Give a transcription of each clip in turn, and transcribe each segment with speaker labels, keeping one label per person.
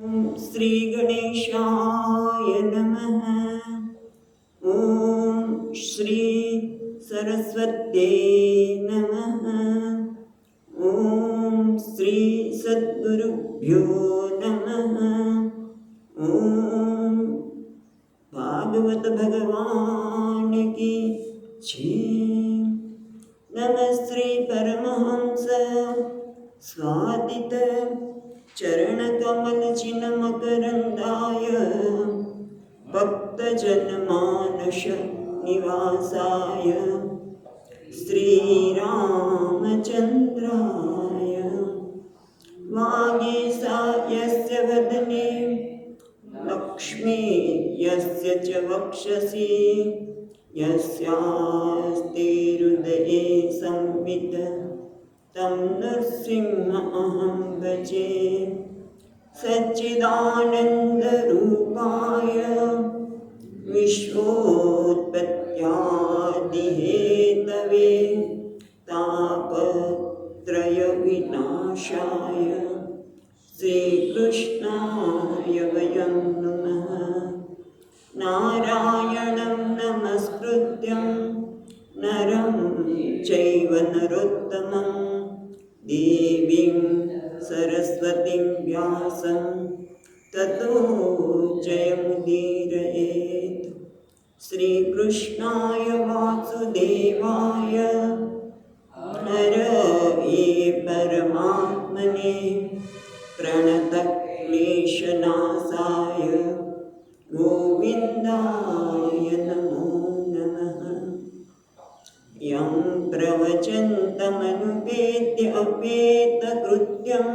Speaker 1: श्री गणेशाय नमः। ओम श्री सरस्वत्यै नमः। ओम श्री सद्गुरुभ्यो नमः। ओम भागवत भगवान की जय। नमः श्री परमहंस स्वादित चरणकमलचिन्मकरन्दाय भक्तजनमानस निवासाय श्रीरामचन्द्राय वागीशायस्य वदने लक्ष्मी यस्य च वक्षसि यस्यास्ति हृदये संवित् तं नृसिंहमहं भजे। सच्चिदानन्दरूपाय विश्वोत्पत्त्यादिहेतवे तापत्रयविनाशाय श्रीकृष्णाय वयं नमः। नारायणं नमस्कृत्यं नरं चैव नरोत्तमं देवीं सरस्वतीं व्यासं ततो जयमुदीरयेत्। श्रीकृष्णाय वासुदेवाय हरये परमात्मने प्रणतक्लेशनाशाय गोविन्दाय नमो नमः। यं प्रवचन्तमनुपेत्य अपेतकृत्यं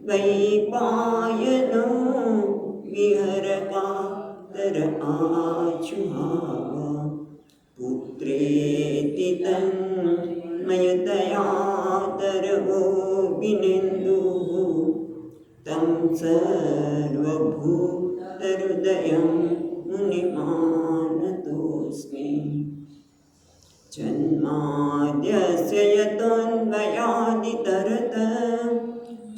Speaker 1: वैपायनो विहरकातर आजुहाव। पुत्रेति तन्मयतया तरवोऽभिनेन्दुः तं सर्वभूतहृदयं मुनिमानतोऽस्मि। जन्माद्यस्य यतोऽन्वयादितरतः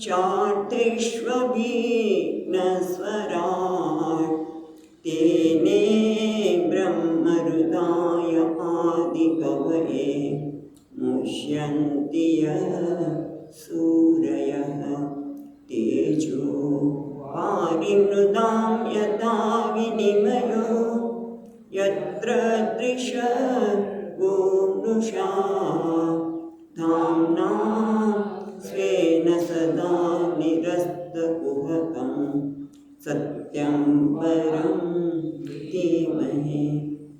Speaker 1: चार्थेष्वभिघ्नस्वराट् तेने ब्रह्महृदाय आदिकवये मुह्यन्ति यः सूरयः। तेजो वारिमृदां यथा विनिमयो यत्र दृशो मृषा धाम्ना स्वेन सदा निरस्तकुहकं सत्यं परं धीमहि।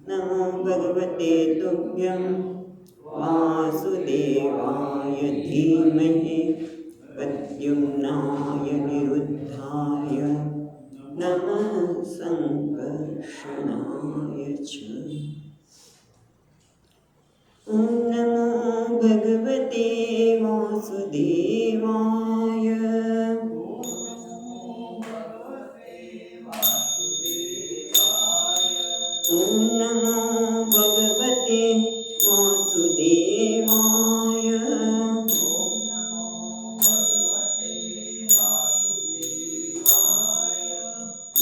Speaker 1: नमो भगवते तुभ्यं वासुदेवाय धीमहि प्रद्युम्नाय निरुद्धाय नमः संकर्षणाय च। ॐ नमो भगवते वासुदेवाय। ॐ नमो भगवते वासुदेवाय।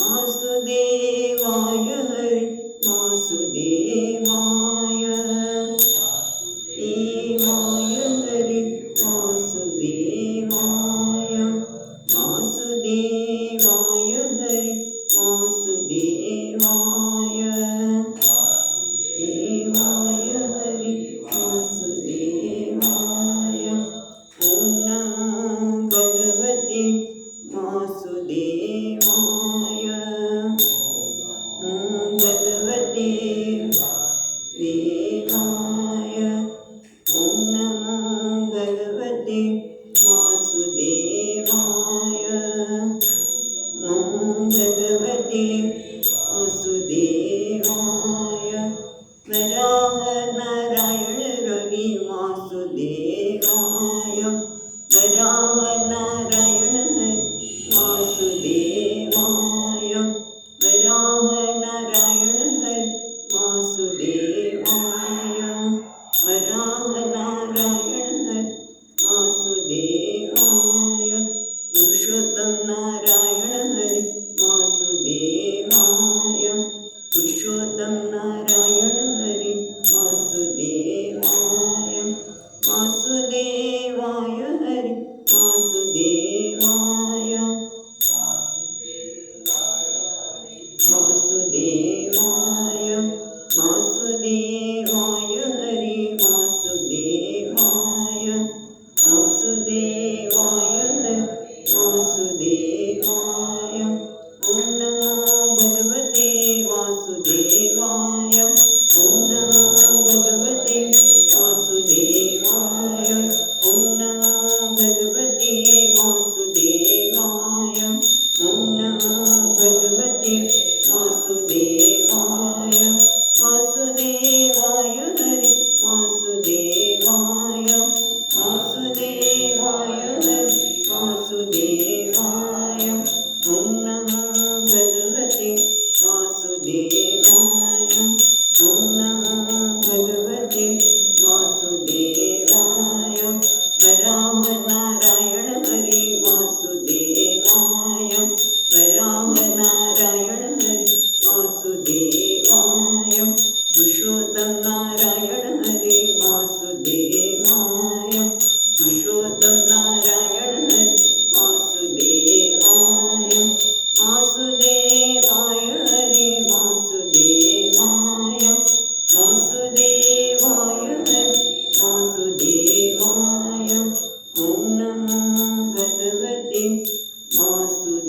Speaker 1: वासुदेवाय हरि वासुदेवाय देवाय हरि वासुदेवाय वासुदेवाय हरि वासुदेवाय देवाय हरि वासुदेवाय। ॐ नमो भगवते वासुदेवाय। ॐ भगवते देवाय। ॐ नमो भगवते वासुदेवाय। ॐ भगवते वासुदेवाय। वराह नारायण रवि वासुदेवाय। वराह नारायण वासुदेवाय।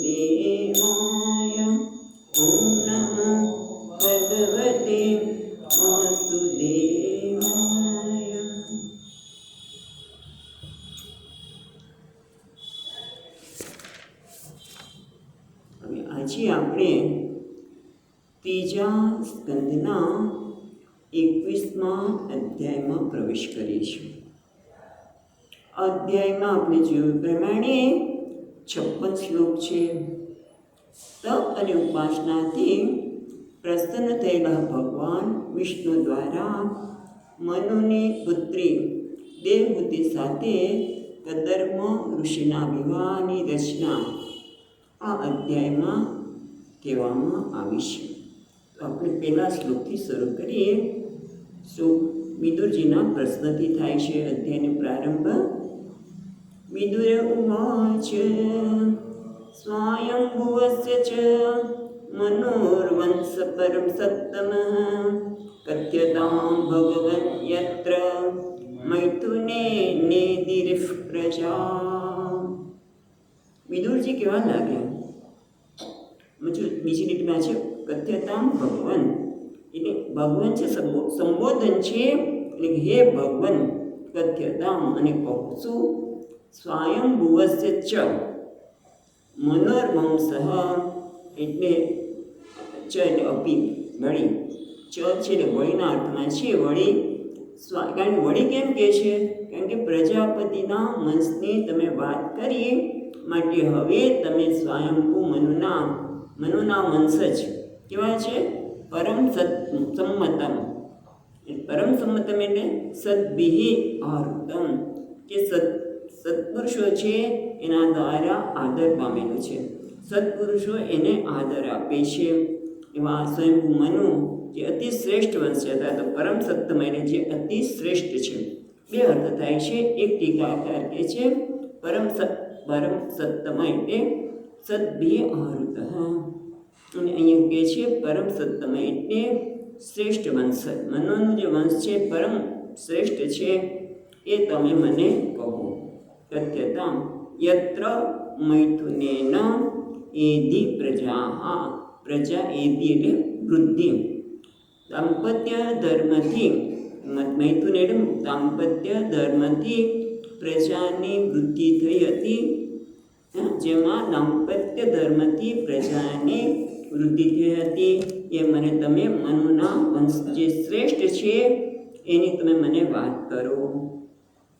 Speaker 1: વાસુદેવાય. ઓમ નમો ભગવતે વાસુદેવાય. હવે આજે આપણે ત્રીજા સ્કંદના 21મા અધ્યાયમાં પ્રવેશ કરીશું. અધ્યાયમાં આપણે જોયું પ્રમાણે 56 શ્લોક છે. તપ અને ઉપાસનાથી પ્રસન્ન થયેલા ભગવાન વિષ્ણુ દ્વારા મનુની પુત્રી દેવહૂતિ સાથે કદર્મ ઋષિના વિવાહની રચના આ અધ્યાયમાં કહેવામાં આવી છે. તો આપણે પહેલા શ્લોકથી શરૂ કરીએ. વિદુરજીના પ્રશ્નથી થાય છે અધ્યાયનો પ્રારંભ. વિદુર ઉવાચ સ્વયંભુવસ્ય ચ મનોર્વંશ પરમ સત્તમ કથ્યતાં ભગવન યત્ર મૈથુને નેદિર પ્રજા. વિદુરજી કહેવા લાગ્યા, બીજી રીતમાં છે કથ્યતાં ભગવન, એટલે ભગવાન છે સંબોધન છે, એટલે હે ભગવાન કથ્યતામ અને કહું છું સ્વયંભુવસ્ય ચ મનોર્વંશ એટલે ચ એટલે અપી વળી, ચ છે એટલે વળીના અર્થમાં છે. વળી કારણ વળી કેમ કહે છે? કારણ કે પ્રજાપતિના વંશની તમે વાત કરી, માટે હવે તમે સ્વયંભૂ મનુના વંશજ કેવા છે? પરમ સંમતમ. પરમ સંમતમ એટલે સદ્ભિઃ આહૃતમ, કે સત્પુરુષો છે એના દ્વારા આદર પામેલું છે. સત્પુરુષો એને આદર આપે છે. એવા સ્વયંભૂ મનુ જે અતિ શ્રેષ્ઠ વંશ છે, અથવા તો પરમ સત્તમ એટલે જે અતિ શ્રેષ્ઠ છે. બે અર્થ થાય છે. એક ટીકાકાર કહે છે પરમ સત્તમ એટલે સદ્ભિઃ આહૃત, અને અહીંયા કહે છે પરમ સત્તમ એટલે શ્રેષ્ઠ વંશ. મનુનું જે વંશ છે પરમ શ્રેષ્ઠ છે, એ તમે મને કહો. કથ્યતાં યત્ર મૈથુનેન એધિ પ્રજા. પ્રજા એધિ એટલે વૃદ્ધિ. દાંપત્ય ધર્મથી, મૈથુન એટલે દાંપત્ય ધર્મથી પ્રજાની વૃદ્ધિ થઈ હતી. જેમાં દાંપત્ય ધર્મથી પ્રજાની વૃદ્ધિ થઈ હતી, એ મને તમે મનુના વંશ જે શ્રેષ્ઠ છે એની તમે મને વાત કરો.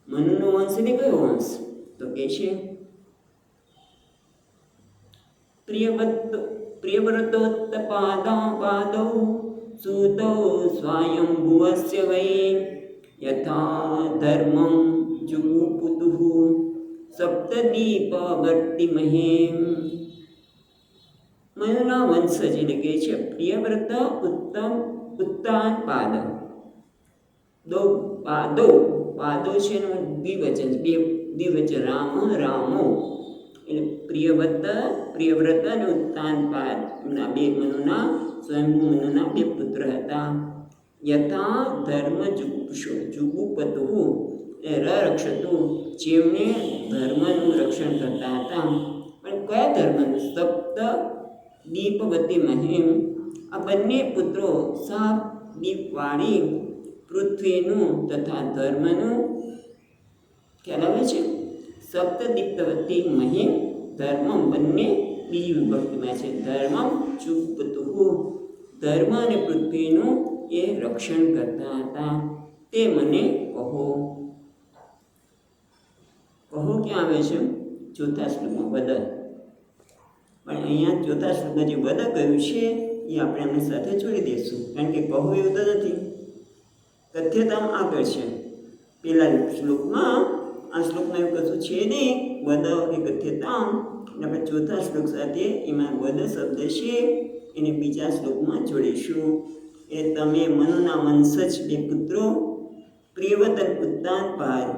Speaker 1: મનુનો વંશ એટલે કયો વંશ? તો કે છે પ્રિયવ્રતોત્પાદૌ સૂતૌ સ્વયંભુવસ્ય વૈ યથા ધર્મં જુગુપુતુઃ સપ્તદીપવર્તિમહે. મનુના વંશજ એટલે કે છે પ્રિયવ્રત ઉત્તાનપાદ. પાદો છે એનું દ્વિવચન રામ રામો, એટલે પ્રિયવ્રત અને ઉત્તાનપાદ એમના બે મનુના સ્વયંભૂ મનુના બે પુત્ર હતા. યથા ધર્મ જુગુપતુઃ રક્ષતુ, જેમને ધર્મનું રક્ષણ કરતા હતા. પણ કયા ધર્મનું? સપ્ત દીપવતી મહિમ. આ બંને પુત્રો સાત દીપવાળી પૃથ્વીનું તથા ધર્મનું ખ્યાલ આવે છે. સપ્ત દીપ્તવતી મહિમ ધર્મ બંને બીજી વિભક્તિમાં છે. ધર્મમ જુગુપતુઃ, ધર્મ અને પૃથ્વીનું એ રક્ષણ કરતા હતા, તે મને કહો. કહો ક્યાં આવે છે? ચોથા શ્લોકમાં વદ. પણ અહીંયા ચોથા શ્લોકમાં જે વદ કહ્યું છે એ આપણે એમની સાથે જોડી દઈશું, કારણ કે કહો એવું તો નથી. કથ્યતામ આગળ છે પહેલા શ્લોકમાં. આ શ્લોકમાં એવું કશું છે નહીં. વદ એ કથ્યતામ, અને આપણે ચોથા શ્લોક સાથે એમાં વદ શબ્દ છે એને બીજા શ્લોકમાં જોડીશું. એ તમે મનુના વંશજ બે પુત્રો પ્રિયવતન ઉત્તાનપાદ,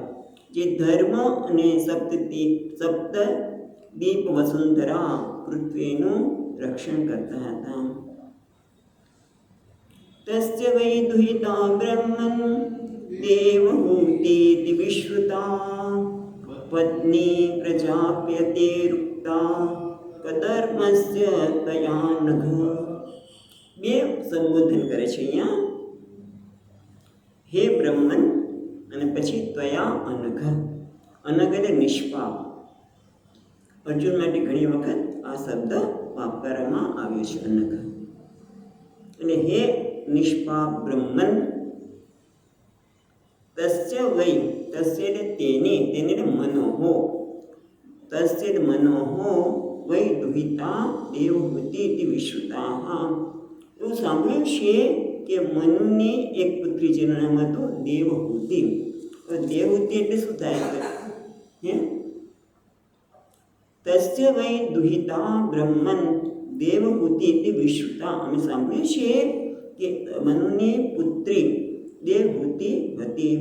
Speaker 1: જે ધર્મ અને સપ્ત દીપ વસુંધરા પૃથ્વીનું રક્ષણ કરતા હતા. તસ્ય વૈ દુહિતા બ્રહ્મન દેવહૂતિતિ વિશ્રુતા પત્ની પ્રજાપ્યતે રુક્તા કદર્મસ્ય તયા નઘ. બે સંબોધન કરે છે અહીંયા, હે બ્રહ્મન અને પછી ત્વયા અનઘ. અનઘ એટલે નિષ્પાપ. અર્જુન માટે ઘણી વખત આ શબ્દ વાપરવામાં આવ્યો છે, અનઘ. એટલે હે નિષ્પાપ બ્રહ્મન, તસ્ય વૈ, તસ્ય એટલે તેને મનોહો, તસ્ય મનોહો વૈ દુહિતા દેવહૂતિ ઇતિ વિશ્રુતાઃ. એવું સાંભળ્યું છે કે મનુની એક પુત્રી જેનું નામ હતું દેવહૂતિ. દેવહૂતિ એટલે શું થાય? હે તસ્ય વૈ દુહિતા બ્રહ્મન દેવહૂતિ ઇતિ વિશ્રુતા. અમે સાંભળ્યું છે કે મનુની પુત્રી દેવહૂતિ હતી.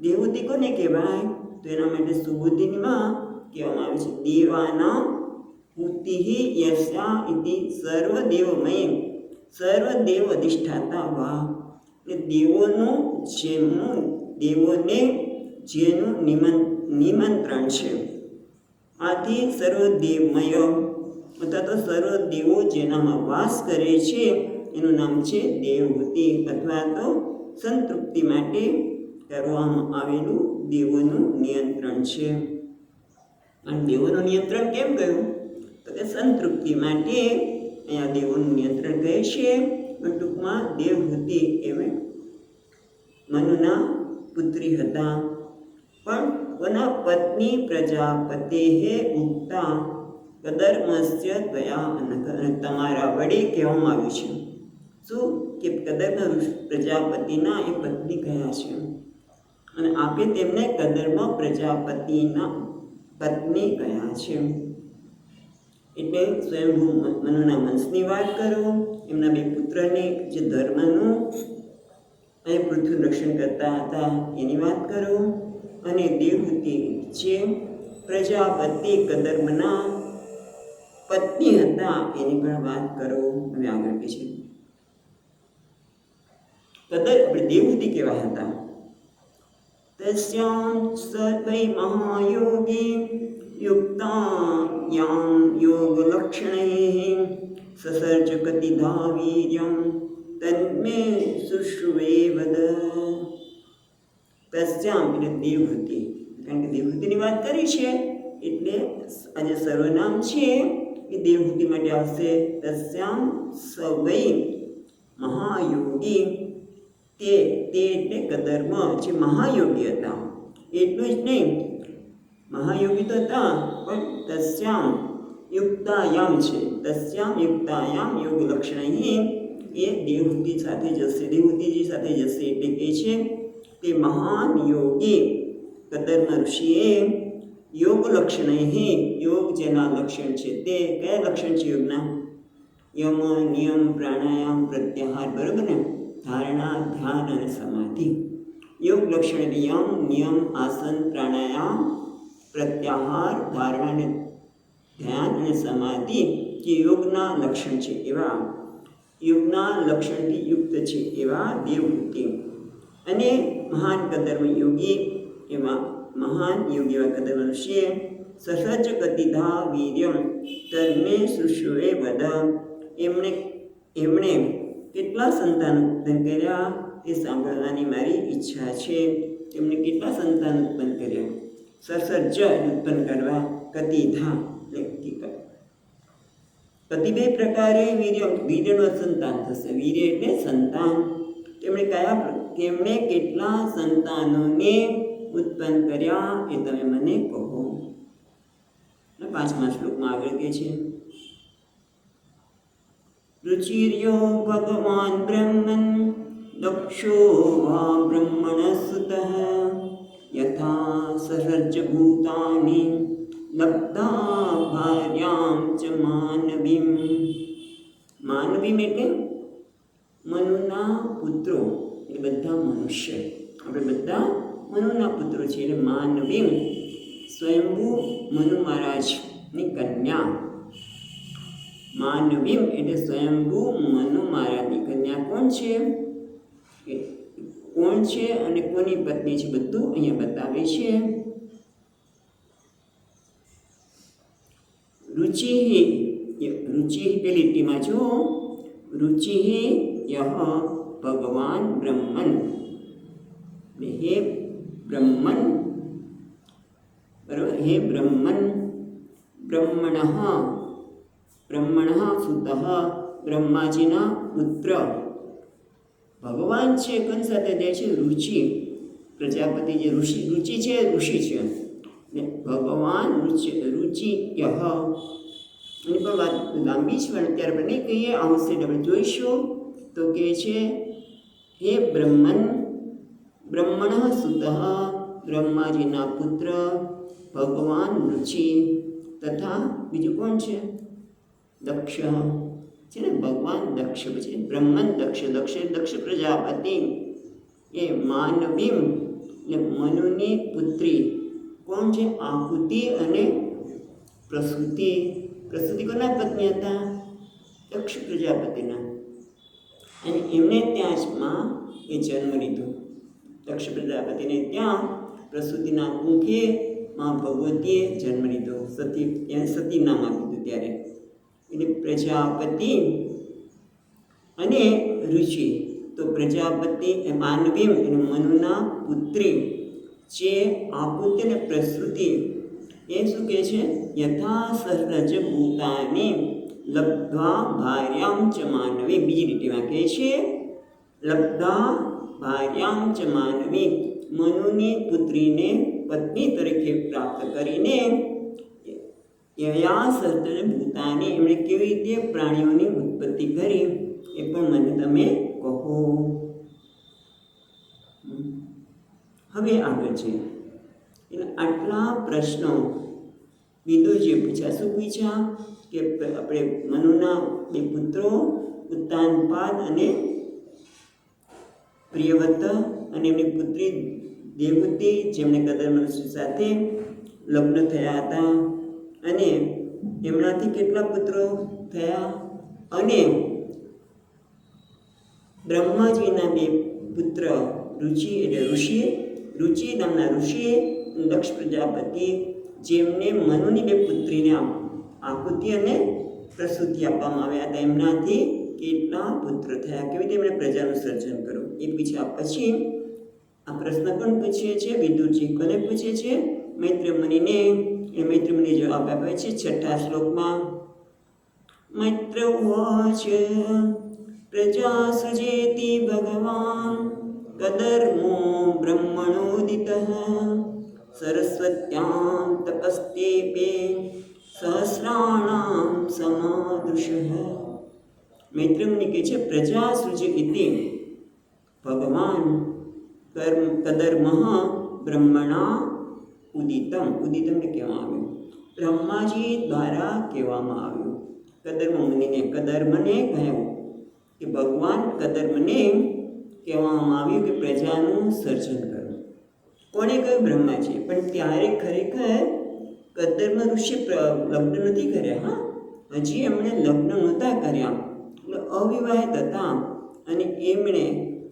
Speaker 1: દેવહૂતિ કોને કહેવાય? તો એના માટે સુબુદ્ધિમાં કહેવામાં આવે છે દેવાના હૂતિઃ યસ્યા ઇતિ સર્વદેવમય, સર્વદેવ અધિષ્ઠાતા વા. એટલે દેવોને જેનું નિમંત્રણ છે. આથી સર્વદેવમય અથવા તો સર્વદેવો જેનામાં વાસ કરે છે એનું નામ છે દેવહૂતિ, અથવા તો સંતૃપ્તિ માટે કરવામાં આવેલું દેવોનું નિયંત્રણ છે. અને દેવોનું નિયંત્રણ કેમ કહ્યું? તો કે સંતૃપ્તિ માટે અહીંયા દેવોનું નિયંત્રણ કહે છે. ટૂંકમાં દેવહૂતિ એ મનુના પુત્રી હતા. પણ કોના પત્ની પ્રજાપતે ઉક્તા કદર્મસ્ય ત્વયા અનઘ. તમારા વડે કહેવામાં આવ્યું છે શું કે કદર્મ પ્રજાપતિના એ પત્ની કયા છે, અને આપે તેમને કદર્મ પ્રજાપતિના પત્ની કયા છે. એટલે સ્વયંભૂ મનુના વંશની વાત કરો, એમના બે પુત્રને જે ધર્મનું અને પૃથ્વીનું રક્ષણ કરતા હતા એની વાત કરો, અને દેવહૂતિ જે પ્રજાપતિ કદર્મના પત્ની હતા એની પણ વાત કરો. હવે આગળ કે છે આપણે દેવહૂતિ કેવા હતા? તસ્યાં સર્વૈ મહાયોગી યુક્તાયાં યોગલક્ષણૈઃ સસર્જ કતિધા વીર્યં તન્મે શુશ્રુવે વદ. તસ્યામ એટલે દેવહૂતિ, કારણ કે દેવહૂતિની વાત કરી છે એટલે આજે સર્વનામ છે એ દેવહૂતિ માટે આવશે. તસ્યામ સવૈ મહાયોગી, તે એટલે કદર્મ જે મહાયોગી હતા. એટલું જ નહીં, મહાયોગી તો હતા પણ તસ્યામ યુક્તાયામ છે. તસ્યામ યુક્તાયામ યોગ લક્ષણૈઃ એ દેવહૂતિ સાથે જશે, દેવહૂતિજી સાથે જશે. એટલે કે છે તે મહાન યોગી કદર્મ ઋષિએ યોગ લક્ષણૈઃ, યોગ જેના લક્ષણ છે તે કયા લક્ષણ છે યોગના? યમ નિયમ પ્રાણાયામ પ્રત્યાહાર, બરોબર ને? ધારણા ધ્યાન અને સમાધિ. યોગ લક્ષણ એટલે યમ નિયમ આસન પ્રાણાયામ પ્રત્યાહાર ધારણા અને ધ્યાન અને સમાધિ જે યોગના લક્ષણ છે એવા, યોગના લક્ષણથી યુક્ત છે એવા દેવહૂતિ. અને મહાન કદર્મ યોગી એવા મહાન યોગી એવા કદર્મ ઋષિએ સસર્જ કતિધા વીર્યમ તન્મે શુશ્રુવે વદ. એમણે કેટલા સંતાન ઉત્પન્ન કર્યા તે સાંભળવાની મારી ઈચ્છા છે. તેમણે કેટલા સંતાન ઉત્પન્ન કર્યા? સસર્જ ઉત્પન્ન કરવા, કતિધા કતિ બે પ્રકારે વીર્યનું સંતાન થશે. વીર્ય એટલે સંતાન. તેમણે કેટલા સંતાનોને ઉત્પન્ન કર્યા એ તમે મને કહો. 5મા શ્લોકમાં આગળ કહે છે રુચિર્યો ભગવાન બ્રહ્મન દક્ષો વા બ્રહ્મણસુતઃ યથા સસર્જ ભૂતાનિ લબ્ધા ભાર્યાં ચ માનવીમ. માનવીમ એટલે મનુના પુત્રો, એટલે બધા મનુષ્ય. આપણે બધા મનુના પુત્રો છીએ. એટલે માનવીમ સ્વયંભૂ મનુ મહારાજની કન્યા. માનવીમ એટલે સ્વયંભૂ મનુ મહારાજની કન્યા કોણ છે? કોણ છે અને કોની પત્ની છે બધું અહીંયા બતાવે છે. રુચિ રુચિ પેલી લીટીમાં જો રુચિ યહ ભગવાન બ્રહ્મન, હે બ્રહ્મન, બરાબર, હે બ્રહ્મન, બ્રહ્મણ સુતઃ, બ્રહ્માજીના પુત્ર. ભગવાન છે કોની સાથે જાય છે? રુચિ, પ્રજાપતિ જે રુચિ છે, ઋષિ છે. ભગવાન રુચિ યહ, એની પણ વાત લાંબી છે પણ અત્યારે આપણે નહીં કહીએ, આવશે આપણે જોઈશું. તો કહે છે હે બ્રહ્મણ સુતઃ, બ્રહ્માજીના પુત્ર ભગવાન રુચિ, તથા બીજું કોણ છે? દક્ષ છે ને, ભગવાન દક્ષ, પછી બ્રહ્મન દક્ષ પ્રજાપતિ, એ માનવીમ એટલે મનુની પુત્રી કોણ છે? આહુતિ અને પ્રસૂતિ. પ્રસૂતિ કોના પત્ની હતા? દક્ષ પ્રજાપતિના. અને એમને ત્યાં જમાં એ જન્મ લીધો. દક્ષ પ્રજાપતિને ત્યાં પ્રસૂતિના મુખે માં ભગવતીએ જન્મ લીધો. એને સતી નામ આપ્યું ત્યારે. એટલે પ્રજાપતિ અને ઋષિ. તો પ્રજાપતિ એ માનવી અને મનુના પુત્રી જે આહુતિ અને પ્રસૂતિ, એ શું કહે છે? યથા સહજ ભૂતાની લબ્ધ્વા ભાર્યામ ચ માનવી. બીજી લીટીમાં કહે છે લબ્ધા ભાર્યામ ચ માનવી, મનુની પુત્રીને પત્ની તરીકે પ્રાપ્ત કરીને યયા સહજ ભૂતાની, એમણે કેવી રીતે પ્રાણીઓની ઉત્પત્તિ કરી એ પણ મને તમે કહો. હવે આગળ છે એટલે આટલા પ્રશ્નો વિદુરજીએ પૂછ્યા. શું પૂછ્યા? કે આપણે મનુના બે પુત્રો ઉત્તાનપાદ અને પ્રિયવ્રત અને એમની પુત્રી દેવહૂતિ, જેમણે કદર મનુષ્ય સાથે લગ્ન થયા હતા, અને એમનાથી કેટલા પુત્રો થયા? અને બ્રહ્માજીના બે પુત્ર રુચિ નામના ઋષિએ દક્ષ પ્રજાપતિ, જેમને મનુની બે પુત્રીને આહુતિ અને પ્રસૂતિ આપવામાં આવ્યા હતા, એમનાથી કેટલા પુત્ર થયા? કેવી રીતે એમણે પ્રજાનું સર્જન કર્યું એ પૂછ્યા. પછી આ પ્રશ્ન પણ પૂછીએ છીએ વિદુરજી. કોને પૂછે છે? મૈત્રેય મુનિને. એ મૈત્રેય મુનિ જવાબ આપે છે 6થા શ્લોકમાં. મૈત્રેય ઉવાચ પ્રજા સૃજેતિ ભગવાન કદર્મો બ્રહ્મણોદિતઃ સરસ્વત્યાં તપસ્તેપે સહસ્રાણામ સમાદૃશઃ. મૈત્રેય મુનિ કહે છે પ્રજા સૃજ ઇતિ ભગવાન કદર્મઃ બ્રહ્મણા ઉદિતમ. ઉદિતમને કહેવામાં આવ્યું, બ્રહ્માજી દ્વારા કહેવામાં આવ્યું. કદર્મ મુનિને, કદર્મને કહ્યું કે ભગવાન કદર્મને કહેવામાં આવ્યું કે પ્રજાનું સર્જન કરો. કોણે કહ્યું? બ્રહ્માજી. પણ ત્યારે ખરેખર કદર્મ ઋષિ લગ્ન નથી કર્યા. હજી એમણે લગ્ન નહોતા કર્યા, એટલે અવિવાહિત હતા. અને એમણે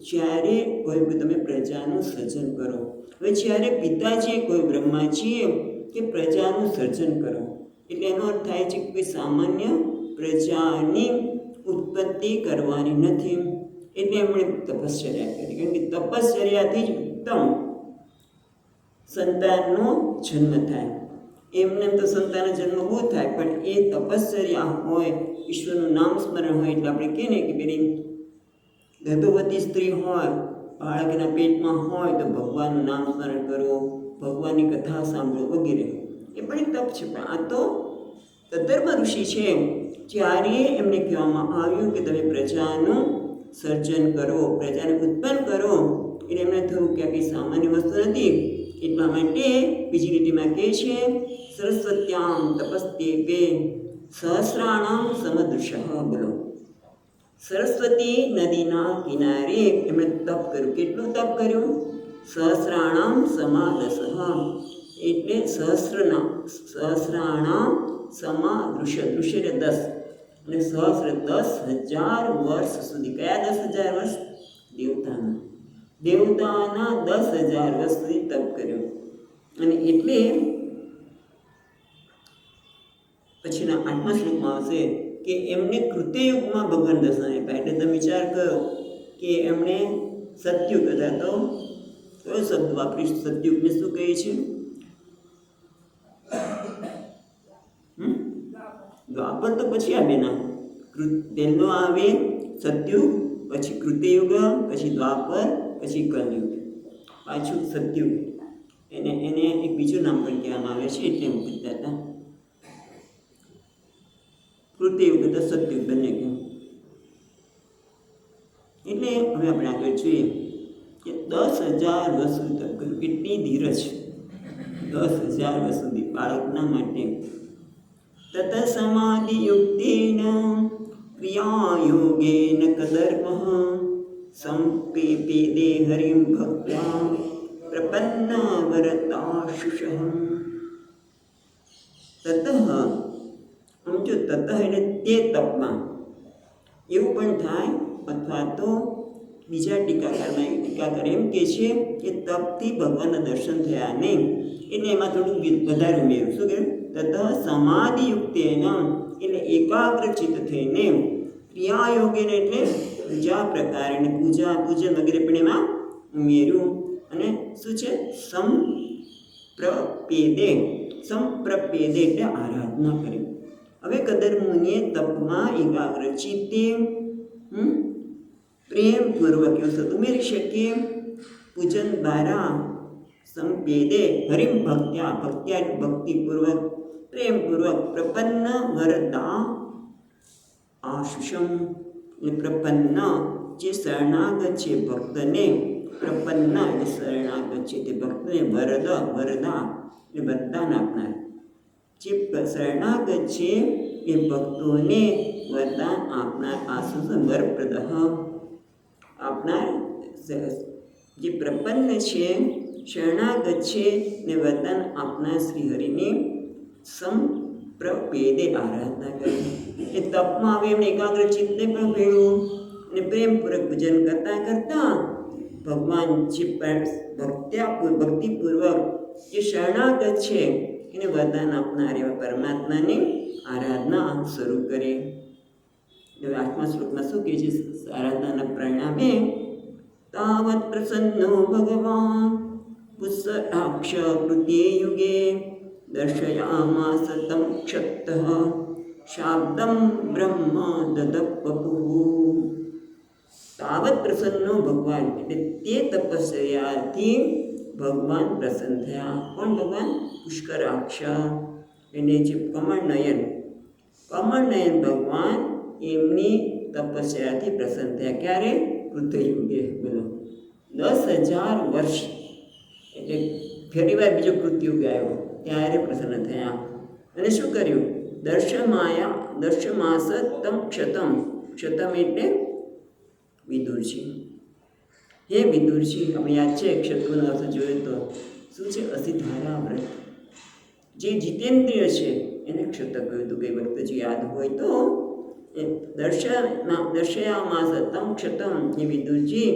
Speaker 1: જ્યારે કહ્યું કે તમે પ્રજાનું સર્જન કરો. હવે જ્યારે પિતાજીએ કહ્યું બ્રહ્માજીએ કે પ્રજાનું સર્જન કરો, એટલે એનો અર્થ થાય છે કે કોઈ સામાન્ય પ્રજાની ઉત્પત્તિ કરવાની નથી. એટલે એમણે તપશ્ચર્યા કરી, કારણ કે તપશ્ચર્યાથી જ ઉત્તમ સંતાનનો જન્મ થાય. એમને તો સંતાનનો જન્મ બહુ થાય, પણ એ તપશ્ચર્યા હોય, ઈશ્વરનું નામ સ્મરણ હોય. એટલે આપણે કહીએ ને કે પેલી ગર્ભવતી સ્ત્રી હોય, બાળકના પેટમાં હોય તો ભગવાનનું નામ સ્મરણ કરવું, ભગવાનની કથા સાંભળવું વગેરે, એ પણ એક તપ છે. પણ આ તો કદર્મ ઋષિ છે, ત્યારે એમને કહેવામાં આવ્યું કે તમે પ્રજાનું સર્જન કરો, પ્રજાને ઉત્પન્ન કરો. એટલે એમને થયું કે આ કંઈ સામાન્ય વસ્તુ નથી. એટલા માટે બીજી લીટીમાં કહે છે સરસ્વત્યામ તપસ્તેપે સહસ્રાણામ સમદૃશઃ. બોલો, સરસ્વતી નદીના કિનારે એમણે તપ કર્યું. કેટલું તપ કર્યું? સહસ્રાણામ સમાદશઃ, એટલે સહસ્રાણામ સમાદૃશ, દૃશ્ય 10 અને સહસ્ર 10,000 વર્ષ સુધી. કયા 10,000 વર્ષ? દેવતાના 10,000 વર્ષ સુધી તપ કર્યું. અને એટલે પછીના 8મા શ્લોકમાં આવશે કે એમને કૃતયુગમાં ભગવાન દર્શન આપ્યા. એટલે તમે વિચાર કરો કે એમણે સતયુગ હતા તો કયો શબ્દ વાપરીશ? સતયુગને શું કહે છે? દ્વાપર તો પછી આવે ના. પહેલો આવે સતયુગ, પછી કૃતયુગ, પછી દ્વાપર, પછી કલયુગ, પાછું સતયુગ. એને એક બીજું નામ પણ કહેવામાં આવે છે, એટલે હું પૂછતા હતા. કૃતયુગ તો સતયુગ બંને કહ્યું. એટલે હવે આપણે આગળ જોઈએ કે 10,000 વર્ષ સુધી તપ કર્યું. કેટલી ધીરજ! 10,000 વર્ષ સુધી બાળકના માટે. તત સમાધિયુક્તેન ક્રિયાયોગેન કદર્મઃ સંપેપેદે હરિં ભક્ત્યા પ્રપન્ન વરદાશુષઃ. તતઃ, સમજો, તતઃ એટલે તે તપમાં. એવું પણ થાય, અથવા તો બીજા ટીકાકાર એમ કહે છે કે તપથી ભગવાનના દર્શન થયા નહીં, એટલે એમાં થોડું વધારે ઉમેર્યું. શું કહ્યું? તતઃ સમાધિયુક્તેન એટલે એકાગ્રચિત્ત થઈને, ક્રિયાયોગેન એટલે પૂજા પ્રકારે, પૂજન વગેરે પણ એમાં ઉમેર્યું. અને શું છે? સંપ્રપેદે એટલે આરાધના કરી. હવે કદર્મુનિએ તપમાં એકાગ્રચિત્તે પ્રેમપૂર્વક એવું શબ્દ ઉમેરી શકીએ. પૂજન દ્વારા સંપેદે હરિમ ભક્ત્યા ભક્તિપૂર્વક, પ્રેમપૂર્વક પ્રપન્ન વરદા આશુષમ એટલે પ્રપન્ન જે શરણાગત છે ભક્તને, પ્રપન્ન એટલે શરણાગત છે તે ભક્તને, વરદા એટલે વરદાન આપનાર. જે શરણાગત છે એ ભક્તોને વરદાન આપનાર, આશુષ વરપ્રદ આપનાર. જે પ્રપન્ન છે, શરણાગત છે ને વરદાન આપનાર શ્રી હરિની સંપ્રપેદે આરાધના કરી. એ તપમાં આવે એમને એકાગ્રચિત્તને પણ ભેળવું અને પ્રેમપૂર્વક પૂજન કરતાં કરતાં ભગવાન જે ભક્તિપૂર્વક જે શરણાગત છે એને વરદાન આપનાર એવા પરમાત્માની આરાધના શરૂ કરે. હવે 8મા શ્લોકમાં શું કહે છે? આરાધનાના પરિણામે તાવત પ્રસન્નો ભગવાન પુષ્કરાક્ષ કૃત્યે યુગે દર્શયામાસ તમ ક્ષત્તઃ શાબ્દમ બ્રહ્મ દદપપુઃ. તાવત પ્રસન્નો ભગવાન એટલે તે તપસ્યાથી ભગવાન પ્રસન્ન થયા. કોણ ભગવાન? પુષ્કરાક્ષ એને જે કમળનયન ભગવાન એમની તપસ્યાથી પ્રસન્ન થયા. ક્યારે? કૃતયુગે. બોલો, 10,000 વર્ષ એટલે ફરી વાર બીજો કૃતયુગ આવ્યો ત્યારે પ્રસન્ન થયા. અને શું કર્યું? દર્શમાસ તમ ક્ષતમ. ક્ષતમ એટલે વિદુરજી. હે વિદુરજી, આપણે યાદ છે ક્ષત્રુનો અર્થ જોયો તો શું છે? અસિધારા વ્રત. જે જીતેન્દ્રિય છે એને ક્ષત કહ્યું હતું. કઈ વખતે જો યાદ હોય તો દર્શયામાસ તમ ક્ષતમ એ વિદુરજી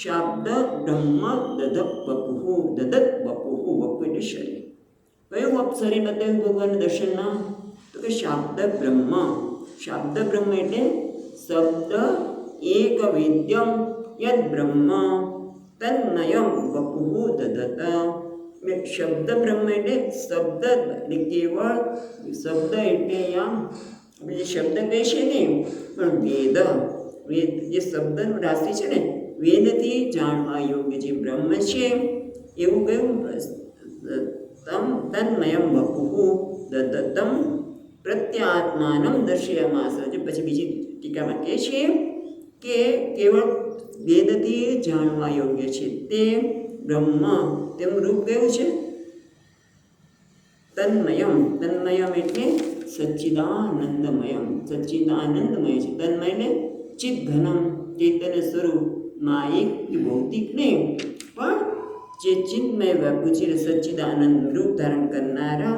Speaker 1: શાબ્દ બ્રહ્મ દદત બપુઃ. બપુ એટલે શરીર. કયું શરીર બતાવ્યું ભગવાન દર્શનના? તો કે શાબ્દ બ્રહ્મ. શાબ્દ બ્રહ્મ એટલે શબ્દ એક વેદ્યમ યદ બ્રહ્મ તન્મયમ બપુઃ દદત. શબ્દ બ્રહ્મ એટલે શબ્દ એટલે કેવળ શબ્દ એટલે આપણે જે શબ્દ કહે છે ને, પણ વેદ જે શબ્દનું રાશિ છે ને, વેદથી જાણવા યોગ્ય જે બ્રહ્મ છે એવું કયું? તન્મયમ બપુઃ દદતમ પ્રત્યાત્માનમ દર્શયામાસ. પછી બીજી ટીકામાં કહે છે કે કેવળ વેદથી જાણવા યોગ્ય છે તે બ્રહ્મ, તેનું રૂપ કેવું છે? તન્મયમ એટલે સચ્ચિદાનંદમયમ. સચ્ચિદાનંદમય છે. તન્મય એટલે ચિદઘનમ, ચૈતન્ય સ્વરૂપ. માયિક કે ભૌતિક નહીં, પણ જે ચિન્મય વ્યાપુ છે, સચ્ચિદાનંદ રૂપ ધારણ કરનારા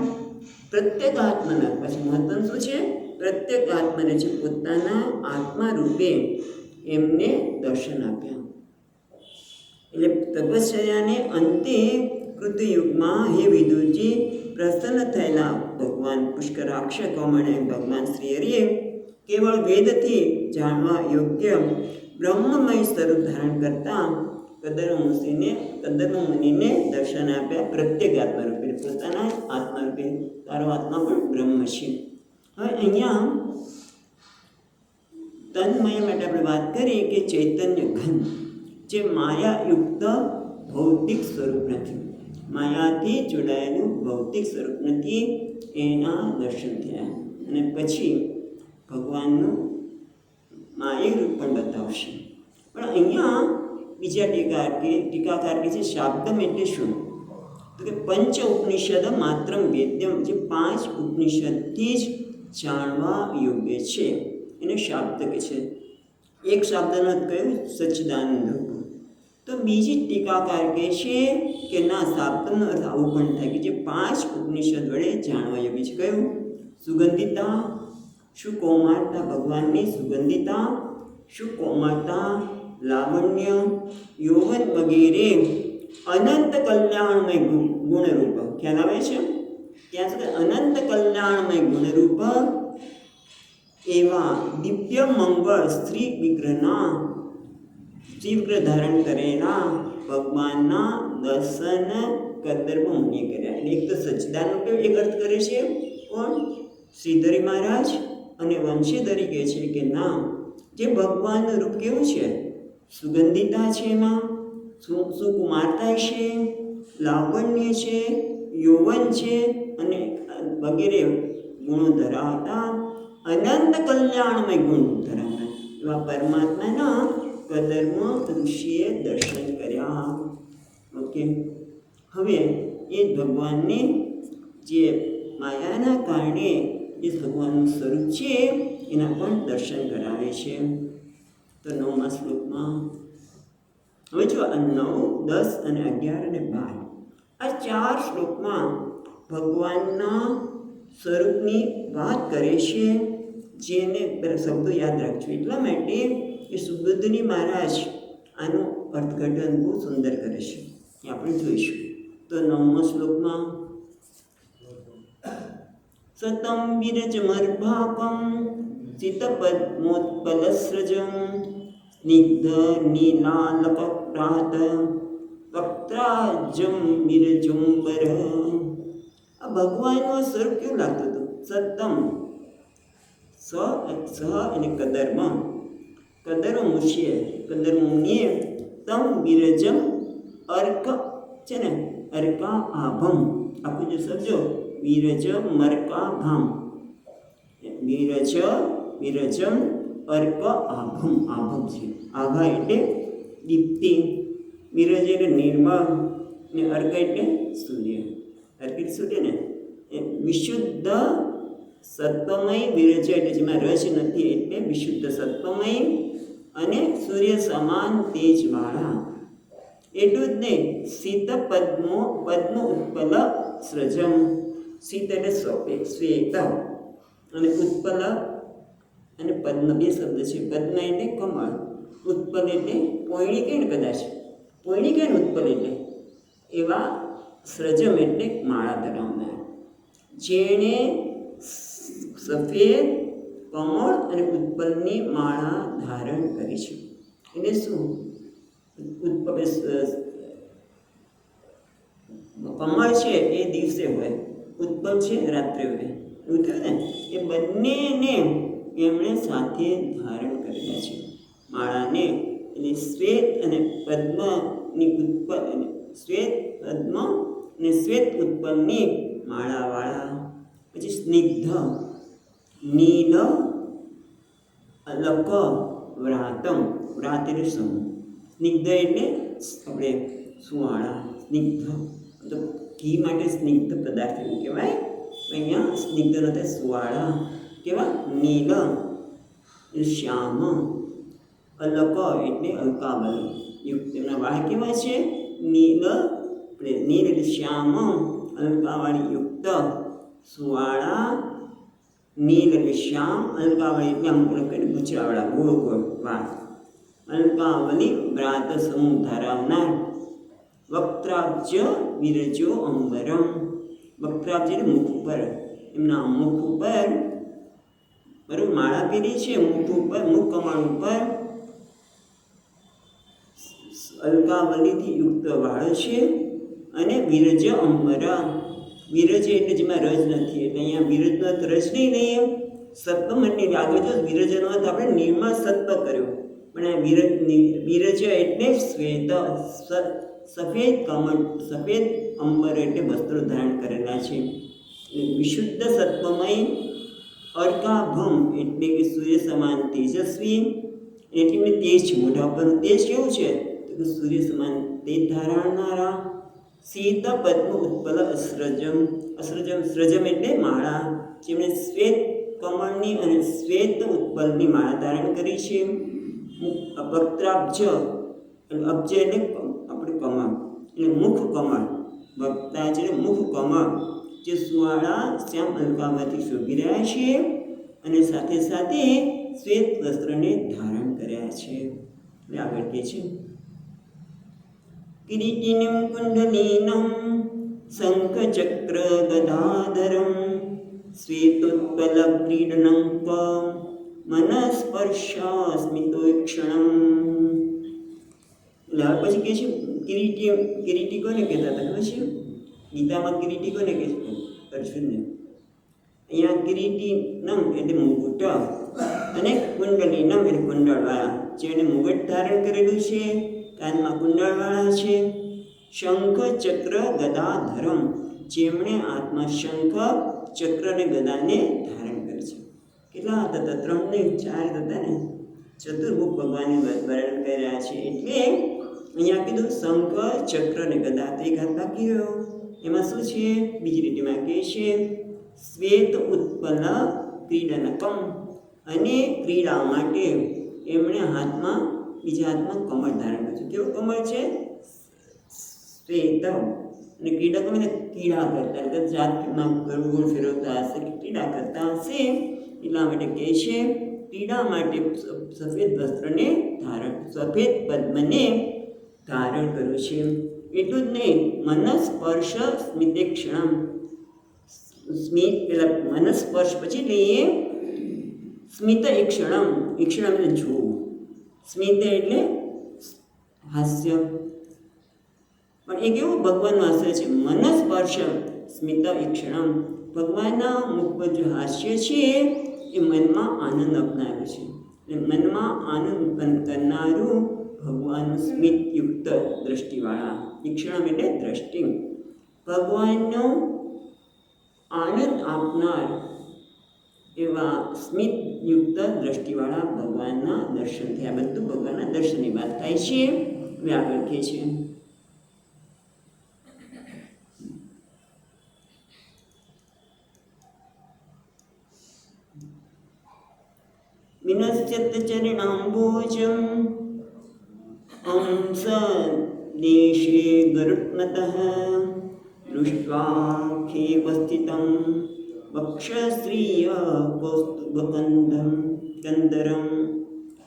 Speaker 1: પ્રત્યેક આત્માના. પછી મહત્વ શું છે? પ્રત્યેક આત્માને છે પોતાના આત્મા રૂપે એમને દર્શન આપ્યા. એટલે તપસ્યાને અંતે કૃતયુગમાં હે વિદુરજી પ્રસન્ન થયેલા ભગવાન પુષ્કરાક્ષ કમળ ભગવાન શ્રી હરિએ કેવળ વેદથી જાણવા યોગ્ય બ્રહ્મમય સ્વરૂપ ધારણ કરતા કદર્મ મુનિને દર્શન આપ્યા પ્રત્યેક આત્મારૂપે, પોતાના આત્મારૂપે. તારો આત્મા પણ બ્રહ્મ છે. હવે અહીંયા તન્મય માટે આપણે વાત કરીએ કે ચૈતન્ય ઘન, જે માયાયુક્ત ભૌતિક સ્વરૂપ નથી, માયાથી જોડાયેલું ભૌતિક સ્વરૂપ નથી, એના દર્શન થયા. અને પછી ભગવાનનું માયિક રૂપ પણ બતાવશે. પણ અહીંયા બીજા ટીકાકાર કે છે શાબ્દમ એટલે શું? તો કે પંચ ઉપનિષદ માત્ર વેદ્યમ, જે 5 ઉપનિષદથી જ જાણવા યોગ્ય છે, એને શાબ્દ કે છે. એક શાબ્દનો કયું? સચ્ચિદાનંદ રૂપ. તો બીજી ટીકાકાર કહે છે કે ના, શાબ્દનો અર્થ આવું પણ થાય કે જે 5 ઉપનિષદ વડે જાણવા યોગ્ય છે. કયું? સુગંધિતા, સુકોમારતા, ભગવાનની સુગંધિતા, સુકોમારતા, લાવણ્ય, યૌવન વગેરે અનંત કલ્યાણમય ગુણરૂપ. ખ્યાલ આવે છે? ત્યાં સુધી અનંત કલ્યાણમય ગુણરૂપ એવા દિવ્ય મંગળ સ્ત્રી વિગ્રહ ધારણ કરેલા ભગવાનના દર્શન કદર્મ મુનિએ કર્યા. એક તો સચ્ચિદાનંદ એક અર્થ કરે છે, પણ શ્રીધરી મહારાજ અને વંશીધરી કહે છે કે ના, જે ભગવાનનું રૂપ કેવું છે? સુગંધિતા છે, એમાં સુકુમારતા છે, લાવણ્ય છે, યૌવન છે અને વગેરે ગુણો ધરાવતા, અનંત કલ્યાણમય ગુણ ધરાવતા એવા પરમાત્માના કદર્મ ઋષિએ દર્શન કર્યા. ઓકે, હવે એ ભગવાનને જે માયાના કારણે જે ભગવાનનું સ્વરૂપ છે એના પણ દર્શન કરાવે છે. તો 9મા શ્લોકમાં હવે જો 9, 10 અને 11 અને 12 આ 4 શ્લોકમાં ભગવાનના સ્વરૂપની વાત કરે છે, જેને શબ્દો યાદ રાખજો. એટલા માટે કે સુબુદ્ધની મહારાજ આનું અર્થઘટન બહુ સુંદર કરે છે, એ આપણે જોઈશું. તો 9મા શ્લોકમાં સતમ વિરજમર્ભાપમ સિતપદ્મોત્પલસ્રજમ સ્નિગ્ધ નીલાલકપ્રાત વક્ત્રાજમ વિરજુંબર. આ ભગવાનનું સ્વરૂપ કેવું લાગતું હતું? સતમ, સ અને કદર્મ મુનિએ તમ વિરજમ અર્ક છે ને, અર્કા આભમ, આખું જો સમજો, વિરજ મર્કાભામ, વિરજમ અર્ક આભમ, આભમ છે, આભા એટલે દીપ્તિ, વિરજ એટલે નિર્મળ, ને અર્ક એટલે સૂર્ય. અર્ક એટલે સૂર્ય ને, એ વિશુદ્ધ સત્વમય વિરજ એટલે જેમાં રજ નથી એટલે વિશુદ્ધ સત્વમય અને સૂર્ય સમાન તેજવાળા. એટલું જ નહીં, શીત પદ્મ ઉત્પલ સૃજમ, શીત એટલે શ્વેત અને ઉત્પલ અને પદ્મ બે શબ્દ છે. પદ્મ એટલે કમળ, ઉત્પલ એટલે પોયણી કે ને, કદાચ પોયણી કે ને ઉત્પલ એટલે એવા સૃજમ એટલે માળા ધરાવનાર, જેણે સફેદ કમળ અને ઉત્પલની માળા ધારણ કરી છે. એટલે શું? કમળ છે એ દિવસે હોય, ઉત્પલ છે રાત્રે હોય, એવું થયું ને. એ બંનેને એમણે સાથે ધારણ કરેલા છે માળાને. એટલે શ્વેત અને પદ્મની ઉત્પલ, શ્વેત પદ્મ અને શ્વેત ઉત્પલની માળાવાળા. પછી સ્નિગ્ધ નીલ અલક વ્રાતમ, વ્રાત એટલે સમૂહ, સ્નિગ્ધ એટલે આપણે સુવાળા, સ્નિગ્ધ તો ઘી માટે સ્નિગ્ધ પદાર્થ એવું કહેવાય. અહીંયા સ્નિગ્ધ નથી, સુવાળા કેવા? નીલ શ્યામ, અલક એટલે અલકાવલ યુક્ત, એમના વાળ કેવા છે? નીલ એટલે શ્યામ, અલકાવાળી યુક્ત, સુવાળા, નીલ એટલે શ્યામ, અલકાવળી એટલે અમુક લોકો એટલે ગુચરાવાળા, ગોળ ગોળ વાળ, અલકાવલી વ્રાત સમૂહ ધરાવનાર. વક્ત્રાબ્જ વિરજો અંબરમ, વક્ત્રાબ્જ એટલે મુખ ઉપર, એમના મુખ ઉપર બરાબર, માળા પહેરી છે, મુખ ઉપર, મુખ કમળ ઉપર અલકાવલીથી યુક્ત વાળ છે, અને વિરજ અંબરા, વિરજ એટલે જેમાં રજ નથી, એટલે અહીંયા વિરજનો અર્થ રજ નહીં નહીં, સત્વમની આગળ જો વિરજનો અર્થ આપણે નિર્મળ સત્વ કર્યો, પણ આ વિરજ એટલે શ્વેત, સફેદ કમળ, સફેદ અંબર એટલે વસ્ત્રો ધારણ કરેલા છે. વિશુદ્ધ સત્વમય અર્કાભમ એટલે કે સૂર્ય સમાન તેજસ્વી, એટલે તેજ છે, મોઢા પરનું તેજ કેવું છે તો કે સૂર્ય સમાન તેજ ધારણનારા. શીત પદ્મ ઉત્પલ અસ્રજમ, અસ્રજમ સ્રજમ એટલે માળા, જેમણે શ્વેત કમળની અને શ્વેત ઉત્પલની માળા ધારણ કરી છે. વક્ત્રાબ્જ, અબ્જ એટલે આપણે કમળ, એટલે મુખ કમળ, વક્તા એટલે મુખ કમળ, જે સુવાળા શ્યામ અલકામાંથી શોભી રહ્યા છે, અને સાથે સાથે શ્વેત વસ્ત્રને ધારણ કર્યા છે. એટલે આગળ કહે છે કિરીટિનમ કુંડલીનમ શંખચક્ર ગદાધરમ શ્વેતોત્પલ ક્રીડનં મનસ્પર્શાસ્મિતોક્ષણમ. એટલે પછી કહે છે કિરીટી, કિરીટી કોને કહેતા હતા ખબર છે? ગીતામાં કિરીટી કોને કહે છે? અર્જુનને. અહીંયા કિરીટી નમ એટલે મુગુટ, અને કુંડલી નમ એટલે કુંડળવાળા, જેણે મુગટ ધારણ કરેલું છે, કાનમાં કુંડળવાળા છે. શંખ ચક્ર ગદા ધરમ, જેમણે હાથમાં શંખ ચક્ર અને ગદાને ધારણ કરે છે. કેટલા હતા? 3 નહીં 4 હતા ને, ચતુર્મુખ ભગવાનને વર્ણન કરી રહ્યા છે. એટલે અહીંયા કીધું શંખ ચક્ર અને ગદા, તો એક હાથ બાકી રહ્યો. એમાં શું છે? બીજી રીતમાં કહે છે શ્વેત ઉત્પલ ક્રીડનકમ, અને ક્રીડા માટે એમણે હાથમાં, બીજા હાથમાં કમળ ધારણ કર્યું છે. કેવું કમળ છે? શ્વેત. અને ક્રીડક એટલે કીડા કરતા, જાતમાં ગોળ ફેરવતા હશે, ક્રીડા કરતા હશે, એટલા માટે કહે છે ક્રીડા માટે સફેદ વસ્ત્રને ધારણ, સફેદ પદ્મને ધારણ કર્યું છે. એટલું જ નહીં, મનસ્પર્શ સ્મિતે ક્ષણમ, સ્મિત પેલા મનસ્પર્શ પછી લઈએ સ્મિત ઈક્ષણમ, ઈક્ષણમ એટલે જોવું, સ્મિત એટલે હાસ્ય, પણ એ કેવું ભગવાનનું હાસ્ય છે. મનસ્પર્શ સ્મિત ઈક્ષણમ, ભગવાનના મુખ પર જે હાસ્ય છે એ મનમાં આનંદ અપનાવ્યો છે. એટલે મનમાં આનંદ ઉત્પન્ન કરનારું ભગવાનનું સ્મિતયુક્ત દ્રષ્ટિવાળા, ઈક્ષણમ એટલે દ્રષ્ટિ, ભગવાનનો આનંદ આપનાર એવા સ્મિતયુક્ત દ્રષ્ટિવાળા ભગવાનના દર્શન થયા. બધું ભગવાનના દર્શનની વાત થાય છે. હવે આગળ કહે છે વિનશ્યત ચરણાંબોજમ અંસ દેશે ગરુત્મતઃ દૃષ્ટ્વાખેવ સ્થિતં વક્ષશ્રિય કૌસ્તુભકંદરમ,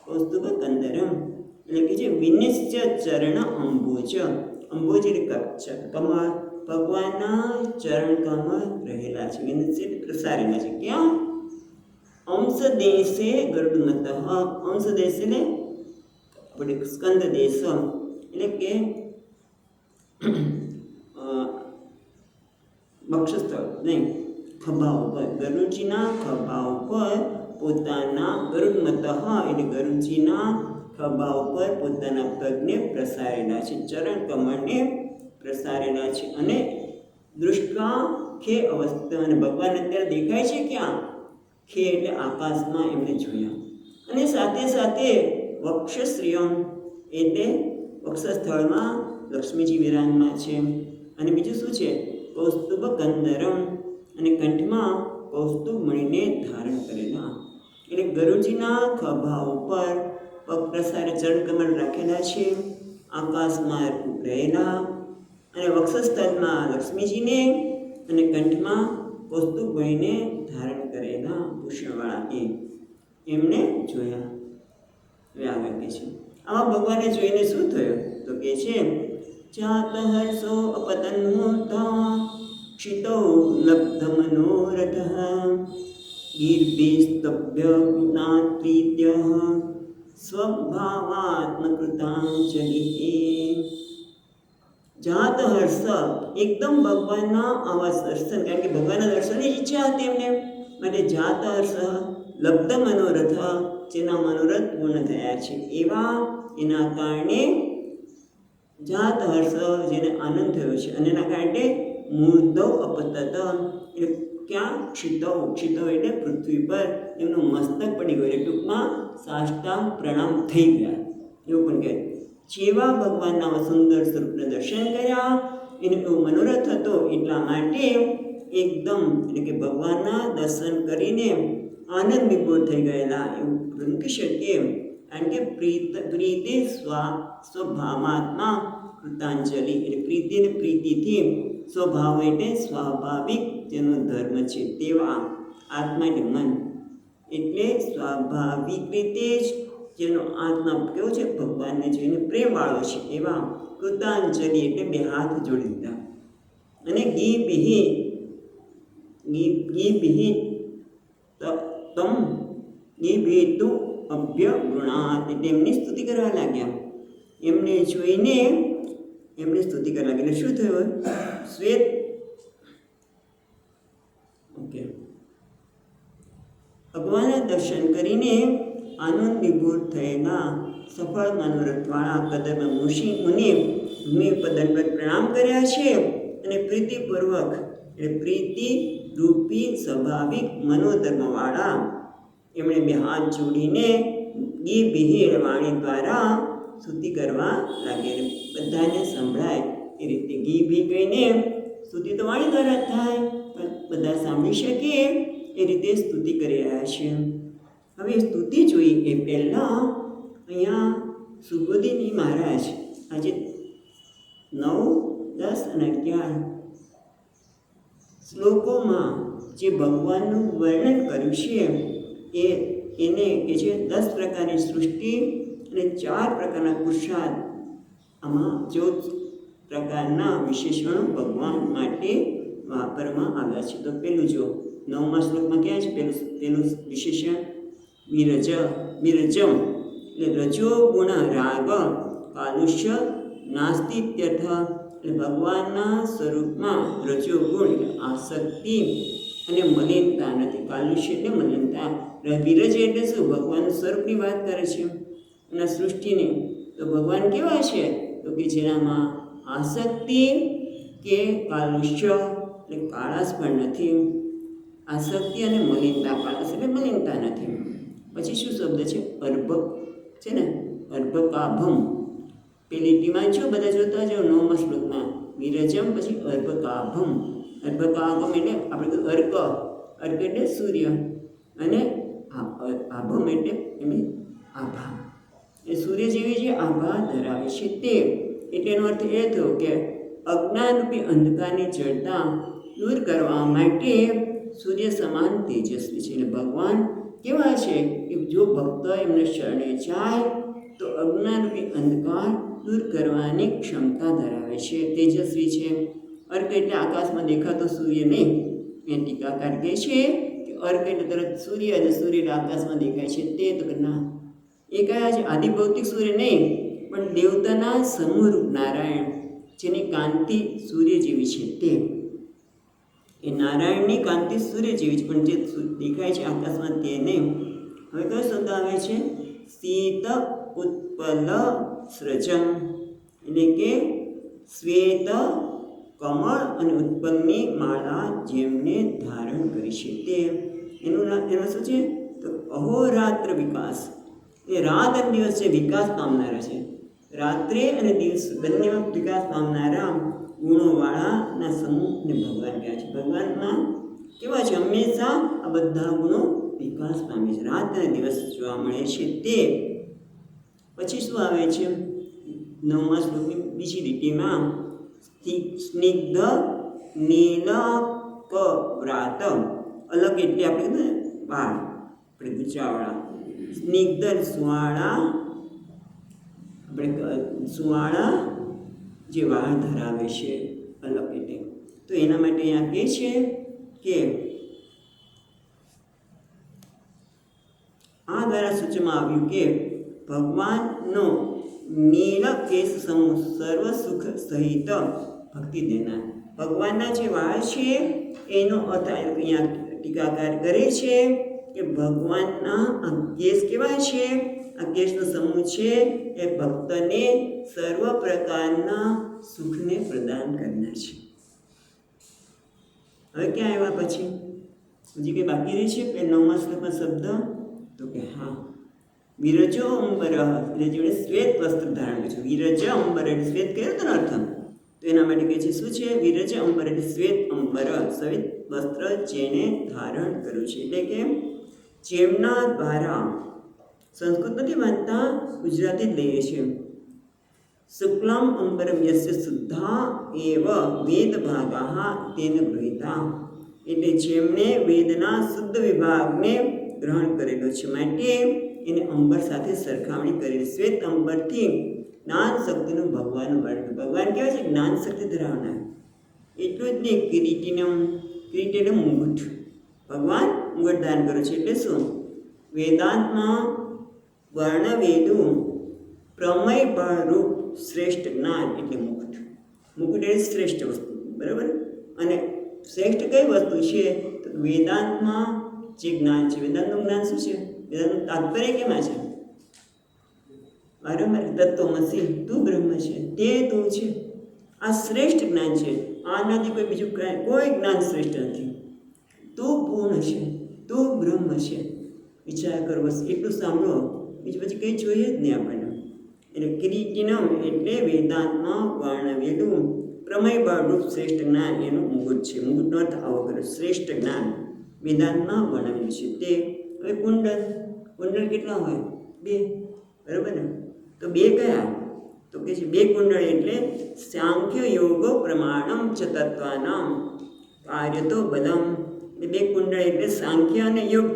Speaker 1: કૌસ્તુભકંદરમ એટલે કે જે વિનિશ્ય ચરણ અંબોજ, અંબોજ એટલે કમળ, ભગવાનના ચરણ કમળ રહેલા છે. વિનિશ્ય પ્રસારેલા છે. ક્યાં? અંશ દેશે ગરુડમતઃ, અંશ દેશ એટલે આપણે સ્કંદ દેશ, એટલે કે વક્ષસ્થળ નહીં, ખભા ઉપર, ગરુડજીના ખભા ઉપર પોતાના, ગરુડમતઃ એટલે ગરુડજીના ખભા ઉપર પોતાના પગને પ્રસારેલા છે, ચરણ કમળને પ્રસારેલા છે. અને દૃષ્ટા ખે અવસ્થા, અને ભગવાન અત્યારે દેખાય છે ક્યાં? ખે એટલે આકાશમાં એમણે જોયા. અને સાથે સાથે વક્ષશ્રિયમ એટલે વક્ષસ્થળમાં લક્ષ્મીજી વિરાજમાન છે. અને બીજું શું છે? કૌસ્તુભ કંદરમ, અને કંઠમાં કૌસ્તુભ મણીને ધારણ કરેલા. એટલે ગરુડજીના ખભા ઉપર પગ પ્રસારે ચરણ કમળ રાખેલા છે, આકાશમાં રહેલા, અને વક્ષસ્થળમાં લક્ષ્મીજીને, અને કંઠમાં કૌસ્તુભ મણીને ધારણ કરેલા ભૂષણવાળા એમને જોયા. હવે આગળ કહે છે આમાં ભગવાનને જોઈને શું થયું? તો કહે છે જાત હર્ષો અપતન્મૂર્તા ક્ષિતૌ લબ્ધ મનોરથ ગીર્ભેસ્તભ્ય કૃતાન પ્રીત્યઃ સ્વભાવાત્મકૃતાંજલિ. જાત હર્ષ, એકદમ ભગવાનના આવા દર્શન, કારણ કે ભગવાનના દર્શનની ઈચ્છા હતી એમને, માટે જાત હર્ષ લબ્ધ મનોરથ, જેના મનોરથ પૂર્ણ થયા છે એવા એના કારણે જાત હર્ષ, જેને આનંદ થયો છે, અને એના કારણે મૂર્ધવ અપતત, એટલે ક્યાં ક્ષિતવ, ક્ષિતવ એટલે પૃથ્વી પર એમનું મસ્તક પડી ગયું, એટલે ટૂંકમાં સાષ્ટાંગ પ્રણામ થઈ ગયા એવું પણ કહે. જેવા ભગવાનના સુંદર સ્વરૂપને દર્શન કર્યા, એનો એવો મનોરથ હતો, એટલા માટે એકદમ એટલે કે ભગવાનના દર્શન કરીને આનંદ વિભોર થઈ ગયેલા એવું કહી શકીએ. કારણ કે પ્રીતિ સ્વભાવાત્મા કૃતાંજલિ, એટલે પ્રીતિ અને પ્રીતિથી, સ્વભાવ એટલે સ્વાભાવિક જેનો ધર્મ છે તેવા, આત્મા એટલે મન, એટલે સ્વાભાવિક રીતે જ જેનો આત્મા કેવો છે, ભગવાનને જોઈને પ્રેમવાળો છે એવા કૃતાંજલિ એટલે બે હાથ જોડી દીધા. અને ગી બિહી તમ ગી ભેતુ અભ્ય ગૃણાત, એટલે એમની સ્તુતિ કરવા લાગ્યા. એમને જોઈને એમની સ્તુતિ કરવા લાગ્યા. એટલે શું થયું? શ્વેત ભગવાનના દર્શન કરીને આનંદ વિભોર થયેલા સફળ મનોરથવાળા કદમ મુનિએ ભૂમિ પર દંડવત પ્રણામ કર્યા છે, અને પ્રીતિપૂર્વક એટલે પ્રીતિ રૂપી સ્વાભાવિક મનોધર્મવાળા એમણે બે હાથ જોડીને ગી બિહીર વાણી દ્વારા સ્તુતિ કરવા લાગ્યા. બધાને સંભળાય એ રીતે ગી બી કહીને સ્તુતિ તો વાણી દ્વારા થાય, પણ બધા સાંભળી શકે એ રીતે સ્તુતિ કરી રહ્યા છે. હવે સ્તુતિ જોઈ એ પહેલાં અહીંયા સુબોધિની મહારાજ આજે 9, 10 અને 11 શ્લોકોમાં જે ભગવાનનું વર્ણન કર્યું છે એને કે છે 10 પ્રકારની સૃષ્ટિ અને 4 પ્રકારના પુરુષાર્થ, આમાં 14 પ્રકારના વિશેષણો ભગવાન માટે વાપરવામાં આવ્યા છે. તો પેલું જો 9મા શ્લોકમાં ક્યાં છે પેલું વિશેષણ? વિરજમ, એટલે રજો ગુણ રાગ કાલુષ્ય નાસ્તિત્યર્થ, એટલે ભગવાનના સ્વરૂપમાં રજો ગુણ એટલે આસક્તિ અને મલિનતા નથી. કાલુષ્ય એટલે મલિનતા. વિરજ એટલે શું? ભગવાનનું સ્વરૂપની વાત કરે છે. અને સૃષ્ટિની તો ભગવાન કેવા છે? તો કે જેનામાં આસક્તિ કે કાલુષ્ય એટલે કાળાશ પણ નથી. આસક્તિ અને મલિનતા, કાળાશ એટલે મલિનતા નથી. પછી શું શબ્દ છે? અર્ભક છે ને, અર્ભકાભમ. પેલી લીટીમાં જો બધા જોતા જાઓ 9મા શ્લોકમાં વિરજમ, પછી અર્ભકાભમ. અર્ભકાભમ એટલે આપણે અર્ક, અર્ક એટલે સૂર્ય, અને આભમ એટલે એમની આભા, એ સૂર્ય જેવી જે આભા ધરાવે છે તે. એટલે એનો અર્થ એ થયો કે અજ્ઞાનરૂપી અંધકારની જડતા દૂર કરવા માટે સૂર્ય સમાન તેજસ્વી છે. એટલે ભગવાન કેવા છે કે જો ભક્ત એમને શરણે જાય તો અજ્ઞાનરૂપી અંધકાર દૂર કરવાની ક્ષમતા ધરાવે છે, તેજસ્વી છે. અર્ક એટલે આકાશમાં દેખાતો સૂર્ય નહીં. એ ટીકાકાર કહે છે કે અર્ક એટલે તરત સૂર્ય, અને સૂર્ય એટલે આકાશમાં દેખાય છે તે. તો ના, એ કયા છે? આદિભૌતિક સૂર્ય નહીં, પણ દેવતાના સમૂહરૂપ નારાયણ, જેની કાંતિ સૂર્ય જેવી છે તે. એ નારાયણની કાંતિ સૂર્ય જેવી છે, પણ જે દેખાય છે આકાશમાં તે નહીં. હવે કયો શબ્દ આવે છે? શીત ઉત્પલ સૃજમ, એટલે કે શ્વેત કમળ અને ઉત્પલની માળા જેમને ધારણ કરી છે તે. એનું શું છે? તો અહોરાત્ર વિકાસ, એ રાત અને દિવસ જે વિકાસ પામનારા છે. રાત્રે અને દિવસ બંનેમાં વિકાસ પામનારા ગુણોવાળાના સમૂહને ભગવાન કહે છે. ભગવાનમાં કેવા છે? હંમેશા આ બધા ગુણો વિકાસ પામે છે, રાત અને દિવસ જોવા મળે છે તે. પછી શું આવે છે? 9મા શ્લોકની બીજી લીટીમાં સ્નિગ્ધ નીલકવ્રાત, અલગ એટલે આપણે કીધું ને વાળ, આપણે ગુચરાવાળા. સ્નિગ્ધ સુવાળા, આપણે સુવાળા જે વાળ ધરાવે છે, અલગ એટલે. તો એના માટે અહીંયા કહે છે કે આ દ્વારા સૂચવામાં આવ્યું કે ભગવાનનો નીલ કેશ સમૂહ સર્વ સુખ સહિત ભક્તિ દેનાર. ભગવાનના જે વાળ છે એનો અર્થ અહીંયા ટીકાકાર કરે છે કે ભગવાનના આ કેશ કેવા છે? આ કેશનો સમૂહ છે એ ભક્તને સર્વ પ્રકારના સુખને પ્રદાન કરનાર છે. હવે ક્યાં આવ્યા પછી હજી કંઈ બાકી રહી છે? કે 9મા શ્લોકમાં શબ્દ તો કે હા, વિરજો અંબર, એટલે જેમણે શ્વેત વસ્ત્ર ધારણ કર્યું છે. વિરજ અંબર એટલે શ્વેત કર્યો હતો ને અર્થ, તો એના માટે કહે છે શું છે? વિરજ અંબર એટલે શ્વેત અંબર, શ્વેત વસ્ત્ર જેને ધારણ કર્યું છે. એટલે કે જેમના દ્વારા, સંસ્કૃત નથી વાંચતા, ગુજરાતી જ લઈએ છીએ. શુક્લમ અંબરમ યસ્ય શુદ્ધા એવ વેદ ભાગા તેન ગૃહીતા, એટલે જેમણે વેદના શુદ્ધ વિભાગને ગ્રહણ કરેલો છે માટે એને અંબર સાથે સરખામણી કરેલી. શ્વેત અંબરથી જ્ઞાન શક્તિનું ભગવાનનું વર્ણન. ભગવાન કહેવાય છે જ્ઞાન શક્તિ ધરાવનાર. એટલું જ નહીં, કિરીટીનું, કિરીટ એટલે મુગટ. ભગવાન મુગટ દાન કર્યું છે. એટલે શું? વેદાંતમાં વર્ણવેદું પ્રમેય બળરૂપ શ્રેષ્ઠ જ્ઞાન એટલે મુકુટ. મુકુટ એ શ્રેષ્ઠ વસ્તુ, બરાબર. અને શ્રેષ્ઠ કઈ વસ્તુ છે? તો વેદાંતમાં જે જ્ઞાન છે. વેદાંતનું જ્ઞાન શું છે? વેદાંતનું તાત્પર્ય કેમાં છે? વારંવાર તત્વમસી, તું બ્રહ્મ છે, તે તું છે. આ શ્રેષ્ઠ જ્ઞાન છે. આનાથી કોઈ બીજું કોઈ જ્ઞાન શ્રેષ્ઠ નથી. તું પૂર્ણ છે, તું બ્રહ્મ છે. વિચાર કરો, બસ એટલું સાંભળો, બીજું પછી કંઈ જોઈએ જ નહીં આપણને. એટલે કિરીટિનમ એટલે વેદાંતમાં વર્ણવેલું પ્રમેય બળરૂપ શ્રેષ્ઠ જ્ઞાન એનું મુગુટ છે. મુગુટનો અર્થ આવો કર્યો, શ્રેષ્ઠ જ્ઞાન વેદાંતમાં વર્ણવેલું છે તે. હવે કુંડલ, કુંડલ કેટલા હોય? 2, બરાબર ને? તો 2 કયા? તો કે છે 2 કુંડળ એટલે સાંખ્ય યોગ પ્રમાણમ ચ તત્વાનામ કાર્યતો બદમ. એટલે 2 કુંડળ એટલે સાંખ્ય અને યોગ,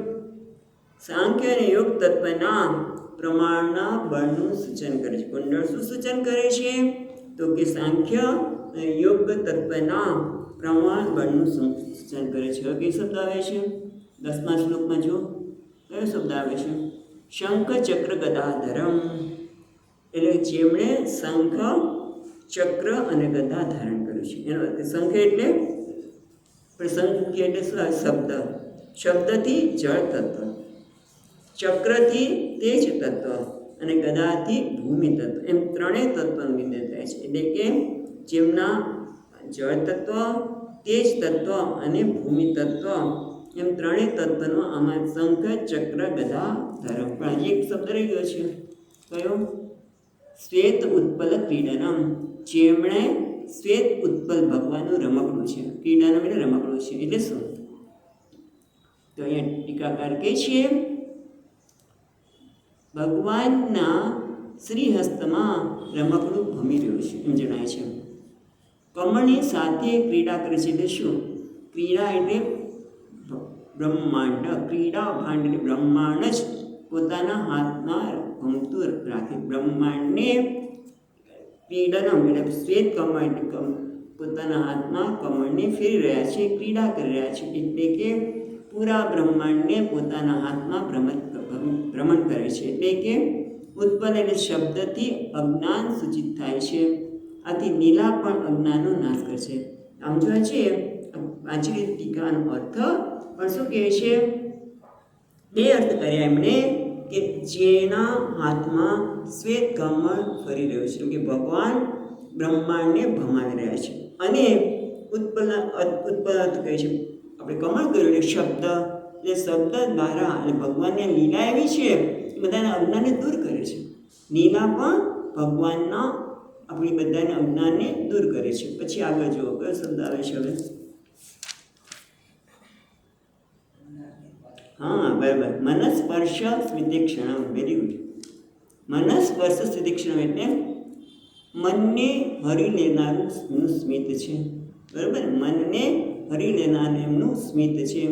Speaker 1: સાંખ્ય અને યોગ તત્વના પ્રમાણના બળનું સૂચન કરે છે. કુંડળ શું સૂચન કરે છે? તો કે સાંખ્ય અને યોગ તત્વના પ્રમાણ બળનું સૂચન કરે છે. હવે કઈ શબ્દ આવે છે? 10મા શ્લોકમાં જો કયો શબ્દ આવે છે? શંખ ચક્ર ગદાધરમ, એટલે જેમણે શંખ ચક્ર અને ગદા ધારણ કર્યું છે. એનો શંખ એટલે શંખ એટલે શું? શબ્દ, શબ્દથી જળ તત્વ, ચક્રથી તેજ તત્વ અને ગદાથી ભૂમિ તત્વ, એમ ત્રણેય તત્વનું નિર્ણય થાય છે. એટલે કે જેમના જળ તત્વ, તેજ તત્વ અને ભૂમિ તત્વ, એમ ત્રણેય તત્વનો આમાં શંખ ચક્ર ગદા ધર્મ. પણ હજી એક શબ્દ રહી ગયો છે. કયો? શ્વેત ઉત્પલ ક્રીડનમ, જેમણે શ્વેત ઉત્પલ ભગવાનનું રમકડું છે. ક્રીડનમ એટલે રમકડું છે. એટલે શું? તો અહીંયા ટીકાકાર કહે છે ભગવાનના શ્રીહસ્તમાં રમકડું ભમી રહ્યું છે એમ જણાય છે. કમળની સાથે ક્રીડા કરે છે. એટલે શું? ક્રીડા એટલે બ્રહ્માંડ, ક્રીડા ભાંડ એટલે બ્રહ્માંડ જ પોતાના હાથમાં ભમતું રાખે. બ્રહ્માંડને ક્રીડનમ એટલે શ્વેત કમળ એટલે પોતાના હાથમાં કમળને ફેરી રહ્યા છે, ક્રીડા કરી રહ્યા છે. એટલે કે પૂરા બ્રહ્માંડને પોતાના હાથમાં ભ્રમણ કરે છે. એટલે કે ઉત્પન્ન એટલે શબ્દથી અજ્ઞાન સૂચિત થાય છે. આથી નીલા પણ અજ્ઞાનનો નાશ કરશે. આમ જોવા છીએ વાંચેલી ટીકાનો અર્થ પણ શું કહે છે? 2 અર્થ કર્યા એમણે કે જેના હાથમાં શ્વેત કમળ ફરી રહ્યું છે, કે ભગવાન બ્રહ્માંડને ભમાવી રહ્યા છે. અને ઉત્પન્ન અર્થ કહે છે આપણે કમળ કર્યું એટલે શબ્દ, એટલે શબ્દ દ્વારા અને ભગવાનની લીલા એવી છે બધાના અજ્ઞાનને દૂર કરે છે. લીલા પણ ભગવાનના આપણી બધાના અજ્ઞાનને દૂર કરે છે. પછી આગળ જુઓ કયો શબ્દ આવે છે હવે? હા, બરાબર. મનસ્પર્શ સ્મિતિક્ષણમ. Very good. મનસ્પર્શ સ્મિતિક્ષણમ એટલે મનને હરી લેનારું સ્મિત છે, બરાબર. મનને હરી લેનાર એમનું સ્મિત છે.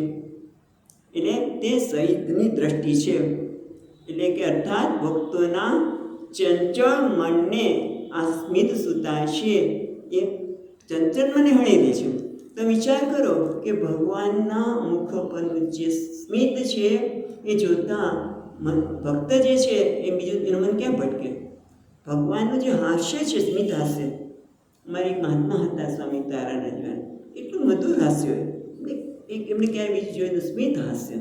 Speaker 1: એટલે તે સહિતની દ્રષ્ટિ છે. એટલે કે અર્થાત ભક્તોના ચંચળ મનને આ સ્મિત સુતા છે એ ચંચળ મને હણી દે છે. તો વિચાર કરો કે ભગવાનના મુખ પરનું જે સ્મિત છે એ જોતાં ભક્ત જે છે એ બીજું એનું મન ક્યાં ભટકે? ભગવાનનું જે હાસ્ય છે, સ્મિત હાસ્ય. અમારી એક મહાત્મા હતા સ્વામી તારાનંદ, એટલું મધુર હાસ્ય એમણે ક્યારે બીજું જોયેલું સ્મિત હાસ્ય.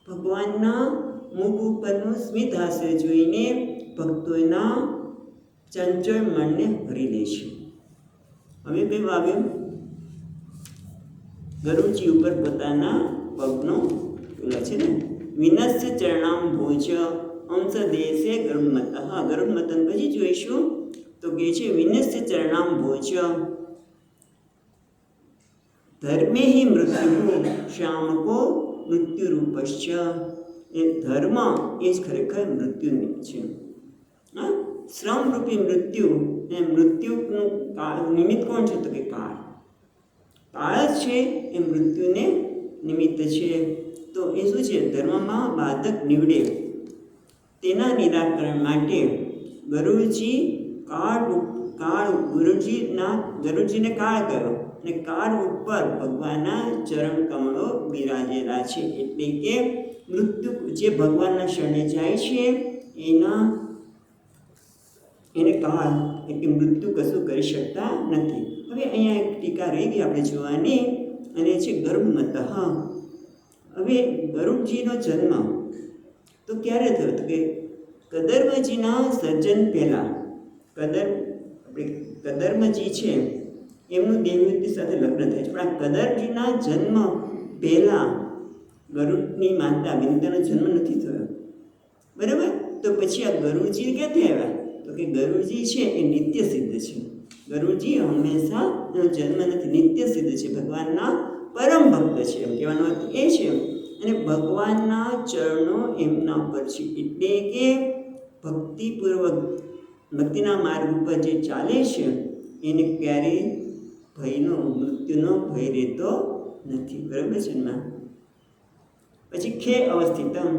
Speaker 1: ભગવાનના મુખ ઉપરનું સ્મિત હાસ્ય જોઈને ભક્તોના ચંચળ મનને ભરી લે છે. હવે કયું આવ્યું? ગરુડજી ઉપર પોતાના પગનો પેલો છે ને, વિનસ્ય ચરણામ ભોજ અંશ દેશે ગરુડમત. હા, ગરુડમતન પછી જોઈશું. તો કે છે વિનસ્ય ચરણામ ભોજ ધર્મે હિ મૃત્યુ શ્યામકો મૃત્યુરૂપશ્ચ. એ ધર્મ એ જ ખરેખર મૃત્યુની છે. હા, શ્રમરૂપી મૃત્યુ, એ મૃત્યુનું નિમિત્ત કોણ છે? તો કે કાળ. કાળ જ છે એ મૃત્યુને નિમિત્ત છે. તો એ શું છે? ધર્મમાં બાધક નીવડે તેના નિરાકરણ માટે ગરુડજી ગરુડજીને કાળ કયો, અને કાળ ઉપર ભગવાનના ચરણ કમળો બિરાજેલા છે. એટલે કે મૃત્યુ જે ભગવાનના શરણે જાય છે એને કાળ એટલે મૃત્યુ કશું કરી શકતા નથી. હવે અહીંયા એક ટીકા રહી ગઈ આપણે જોવાની, અને છે ગરુડમત. હા, હવે ગરુડજીનો જન્મ તો ક્યારે થયો? તો કે કદર્મજીના સર્જન પહેલાં. કદર્મજી છે એમનું દેવહૂતિ સાથે લગ્ન થાય છે, પણ આ કદરજીના જન્મ પહેલાં ગરુડની માતા વિનતાનો જન્મ નથી થયો. બરાબર? તો પછી આ ગરુડજી ક્યાંથી આવ્યા? તો કે ગરુડજી છે એ નિત્ય સિદ્ધ છે. ગરુડજી હંમેશા એનો જન્મ નથી, નિત્ય સિદ્ધ છે, ભગવાનના પરમ ભક્ત છે. એમ કહેવાનો અર્થ એ છે. અને ભગવાનના ચરણો એમના પર છે, એટલે કે ભક્તિપૂર્વક ભક્તિના માર્ગ ઉપર જે ચાલે છે એને ક્યારેય મૃત્યુનો ભય રહેતો નથી. બરાબર છે ને? પછી ખે અવસ્થિતમ,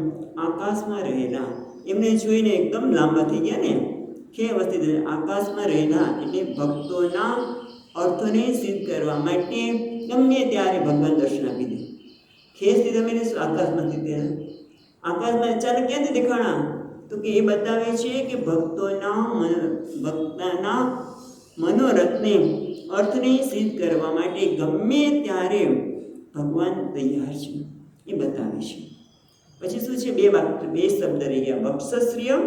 Speaker 1: આકાશમાં રહેલા. એમને જોઈને એકદમ લાંબા થઈ ગયા ને. ખે અવસ્થિત, આકાશમાં રહેલા એટલે ભક્તોના અર્થોને સિદ્ધ કરવા માટે ગમે ત્યારે ભગવાન દર્શન આપી દે. ખે સ્થિત અમે આકાશમાં સ્થિત. આકાશમાં અચાનક ક્યાંથી દેખાણા? તો કે એ બતાવે છે કે ભક્તના મનોરથને અર્થને સિદ્ધ કરવા માટે ગમે ત્યારે ભગવાન તૈયાર છે, એ બતાવે છે. પછી શું છે? બે શબ્દ રહી ગયા, વક્ષસ્ત્રિયમ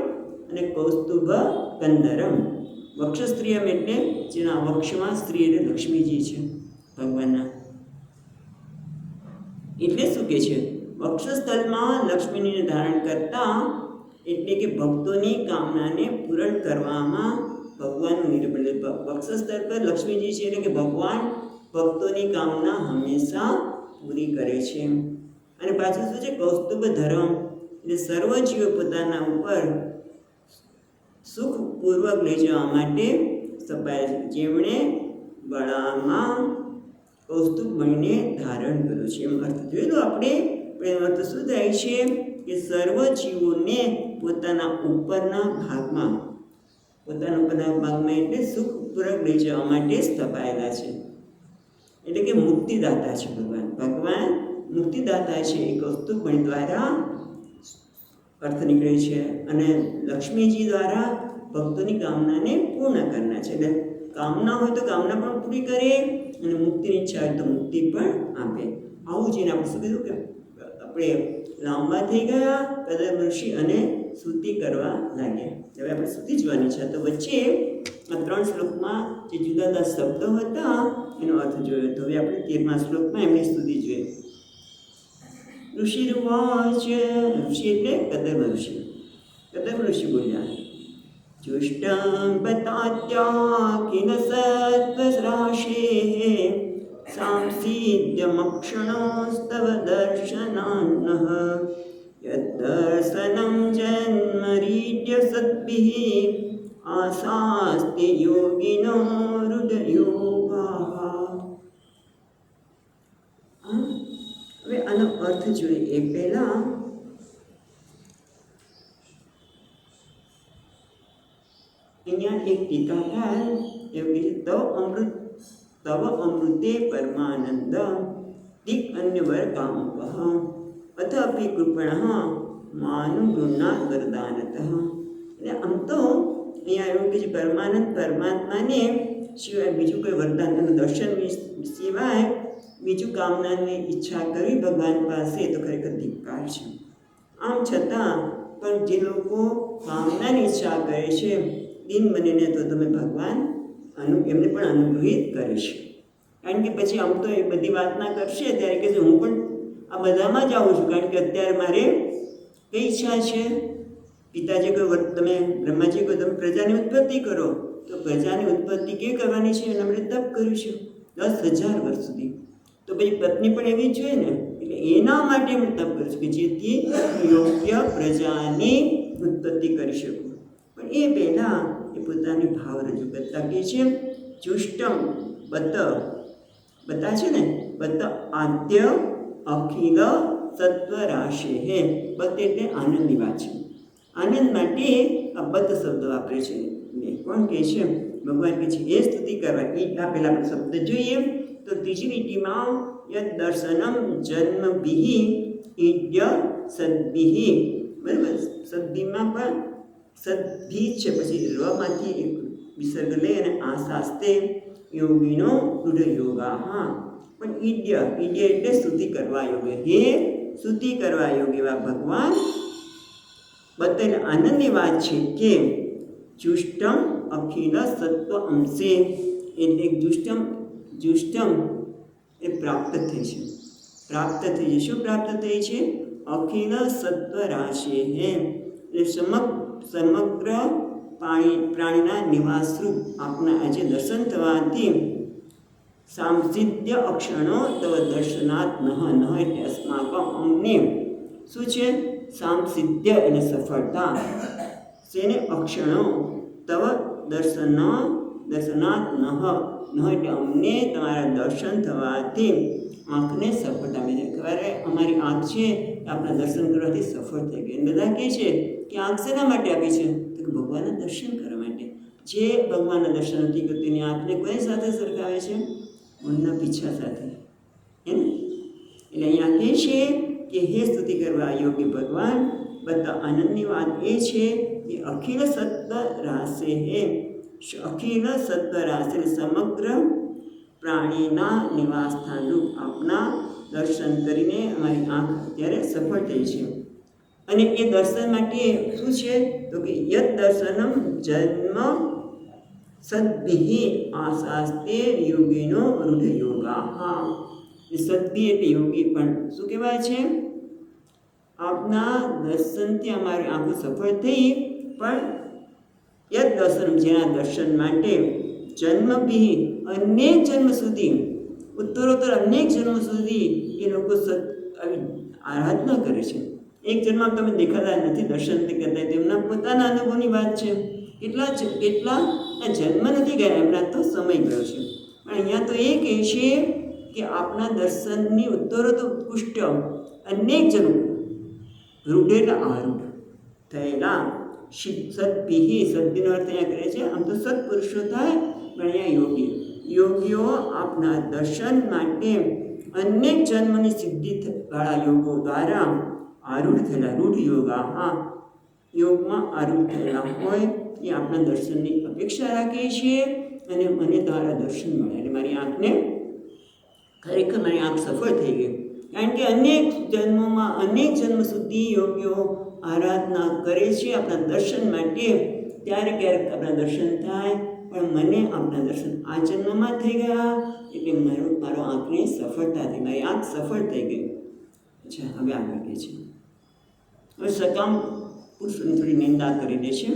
Speaker 1: અને કૌસ્તુભ કંદરમ. વક્ષસ્ત્રિયમ એટલે જેના વક્ષમાં સ્ત્રી એટલે લક્ષ્મીજી છે ભગવાનના. એટલે શું કે છે? વક્ષસ્થળમાં લક્ષ્મીને ધારણ કરતા, એટલે કે ભક્તોની કામનાને પૂરણ કરવામાં ભગવાનનું નિરૂપણ. વક્ષસ્થળ પર લક્ષ્મીજી છે એટલે કે ભગવાન ભક્તોની કામના હંમેશા પૂરી કરે છે. અને પાછું શું છે? કૌસ્તુભ ધર્મ એટલે સર્વ જીવો પોતાના ઉપર સુખપૂર્વક લઈ જવા માટે સપાય છે, જેમણે ગળામાં કૌસ્તુભ મણીને ધારણ કર્યું છે. એમ અર્થ જોયેલો આપણે. પણ એનો અર્થ શું થાય છે? કે સર્વ જીવોને પોતાના ઉપરના ભાગમાં એટલે સુખપૂર્વક લઈ જવા માટે સ્થપાયેલા છે. એટલે કે મુક્તિદાતા છે ભગવાન મુક્તિદાતા છે. એ કૌસ્તુભ મણી દ્વારા અર્થ નીકળે છે, અને લક્ષ્મીજી દ્વારા ભક્તોની કામનાને પૂર્ણ કરનાર છે. એટલે કામના હોય તો કામના પણ પૂરી કરે, અને મુક્તિની ઈચ્છા હોય તો મુક્તિ પણ આપે. આવું જેને આપણે શું કીધું કે આપણે લાંબા થઈ ગયા કદમ ઋષિ અને સ્તુતિ કરવા લાગ્યા. હવે આપણે સ્તુતિ જોવાની છે. તો વચ્ચે આ 3 શ્લોકમાં જે જુદા જુદા શબ્દો હતા એનો અર્થ જોયો. તો હવે આપણે 13મા શ્લોકમાં એમની સ્તુતિ જોઈએ. ઋષિર્વાચ, ઋષિ એટલે કદમ ઋષિ. કદમ ઋષિ બોલ્યા, जुष्टं पतात्याखिल सत्त्वराशेः सांसिध्यमक्षणोस्तव दर्शनान्नः यद्दर्शनं जन्मरीड्य सद्भिः आसास्ते योगिनो हृदयोगाः. હવે આનો અર્થ જોઈએ એ પહેલાં અહીંયા એક ટીકાકાર એવું કહે છે, તવ અમૃતે પરમાનંદ દિક અન્યવર કામુકઃ અથાપિ કૃપણઃ માનું ગૃહનાથ વરદાનતઃ. એટલે આમ તો અહીંયા એવું કે છે પરમાનંદ પરમાત્માને સિવાય બીજું કોઈ વરદાન એનું દર્શન સિવાય બીજું કામનાની ઈચ્છા કરવી ભગવાન પાસે તો ખરેખર ધિક્કાર છે. આમ છતાં પણ જે લોકો કામનાની ઈચ્છા કરે છે દિન બનીને તો તમે ભગવાન એમને પણ અનુગ્રહિત કરે છે. કારણ કે પછી આમ તો એ બધી વાત ના કરશે ત્યારે કહે છે હું પણ આ બધામાં જ આવું છું. કારણ કે અત્યારે મારે કઈ ઈચ્છા છે? પિતાજી કોઈ તમે બ્રહ્માજી કોઈ તમે પ્રજાની ઉત્પત્તિ કરો તો પ્રજાની ઉત્પત્તિ કેવી કરવાની છે? અને આપણે તપ કર્યું છે 10,000 વર્ષ સુધી. તો પછી પત્ની પણ એવી જ જોઈએ ને. એટલે એના માટે અમે તપ કરીશું કે જેથી યોગ્ય પ્રજાની ઉત્પત્તિ કરી શકું. પણ એ પહેલાં એ પોતાની ભાવ રજૂ કરતા કહે છે ચુષ્ટમ બતા છે ને બત આદ્ય અખિલ સત્વરાશે હે. બત એટલે આનંદની વાત છે. આનંદ માટે આ બત શબ્દ વાપરે છે. કોણ કહે છે? ભગવાન કહે છે એ સ્તુતિ કરવા. એ આ પહેલાં આપણે શબ્દ જોઈએ તો ત્રીજી લીટીમાં યદ દર્શનમ જન્મભિ ઇડ્ય સદ્ભિ. બરાબર, સદ્ભિમાં પણ સદ્ભિ છે, પછી રમાંથી એક વિસર્ગ લઈ અને આશાસ્તે યોગીનો દૃઢ યોગા. હા, પણ ઇડ્ય એટલે સ્તુતિ કરવા યોગ્ય. હે સ્તુતિ કરવા યોગ્ય એવા ભગવાન. બતેલ આનંદની વાત છે કે જુષ્ટમ અખિલ સત્વ અંશે. એટલે જુષ્ટમ એ પ્રાપ્ત થઈ છે. પ્રાપ્ત થઈ છે. શું પ્રાપ્ત થઈ છે? અખિલ સત્વ રાશિ હે. એટલે સમગ્ર પ્રાણીના નિવાસરૂપ આપના આજે દર્શન થવાથી સાંસિદ્ય અક્ષણો તવ દર્શનાત નહ એટલે અસ્માકમ અમને શું છે? સાંસિદ્ય એટલે સફળતા. શેને? અક્ષણો તવ દર્શનાત નહ એટલે અમને તમારા દર્શન થવાથી આંખને સફળતા મળે. ખરે અમારી આંખ છે આપણા દર્શન કરવાથી સફળ થઈ ગઈ. બધા કહે છે કે આંખ શેના માટે આપી છે? તો કે ભગવાનના દર્શન કરવા માટે. જે ભગવાનના દર્શન નથી કરતી એની આંખને કોઈ સાથે સરખાવે છે? મનના પીછા સાથે. એમ એટલે અહીંયા કહે છે કે હે સ્તુતિ કરવા યોગ્ય ભગવાન. બધા આનંદની વાત એ છે કે અખિલ સત્વ રાસે હે. અખિલ સત્વ રાસે સમગ્ર પ્રાણીના નિવાસસ્થાનરૂપ આપના દર્શન કરીને અમારી આંખ અત્યારે સફળ થઈ છે. અને એ દર્શન માટે શું છે? તો કે યદ દર્શનમ જન્મ સદ્ભિ આશાસ્તે યોગીનો રૂઢ યોગા. હા, એ સદ્ભિ એટલે યોગી પણ શું કહેવાય છે? આપના દર્શનથી અમારી આંખો સફળ થઈ. પણ યદ દર્શન જેના દર્શન માટે જન્મભિ અનેક જન્મ સુધી ઉત્તરોત્તર અનેક જન્મ સુધી એ લોકો આરાધના કરે છે. એક જન્મમાં તમે દેખાતા નથી, દર્શન કરતા, તેમના પોતાના અનુભવની વાત છે. કેટલા જન્મ નથી ગયા એમના તો સમય ગયો છે. પણ અહીંયા તો એ કહે છે કે આપના દર્શનની ઉત્તરોત્તર ઉત્કૃષ્ટ અનેક જન્મ રૂઢ આરૂઢ થયેલા સદ્ભિ. સદ્ભિનો અર્થ અહીંયા કરે છે આમ તો સત્પુરુષો થાય, પણ અહીંયા યોગીઓ આપના દર્શન માટે અનેક જન્મની સિદ્ધિવાળા યોગો દ્વારા આરૂઢ થયેલા રૂઢ યોગા. હા, યોગમાં આરૂઢ થયેલા હોય એ આપણા દર્શનની અપેક્ષા રાખે છે. અને મને તમારા દર્શન મળે એટલે મારી આંખને ખરેખર મારી આંખ સફળ થઈ ગઈ. કારણ કે અનેક જન્મોમાં અનેક જન્મ સુધી યોગીઓ આરાધના કરે છે આપણા દર્શન માટે. ત્યારે ક્યારેક આપણા દર્શન થાય, પણ મને આપણા દર્શન આ જન્મમાં થઈ ગયા એટલે મારો આંખને સફળતા થઈ, મારી આંખ સફળ થઈ ગઈ. અચ્છા, હવે આગળ કહે છે. હવે સકામ પુરુષોની થોડી નિંદા કરી દે છે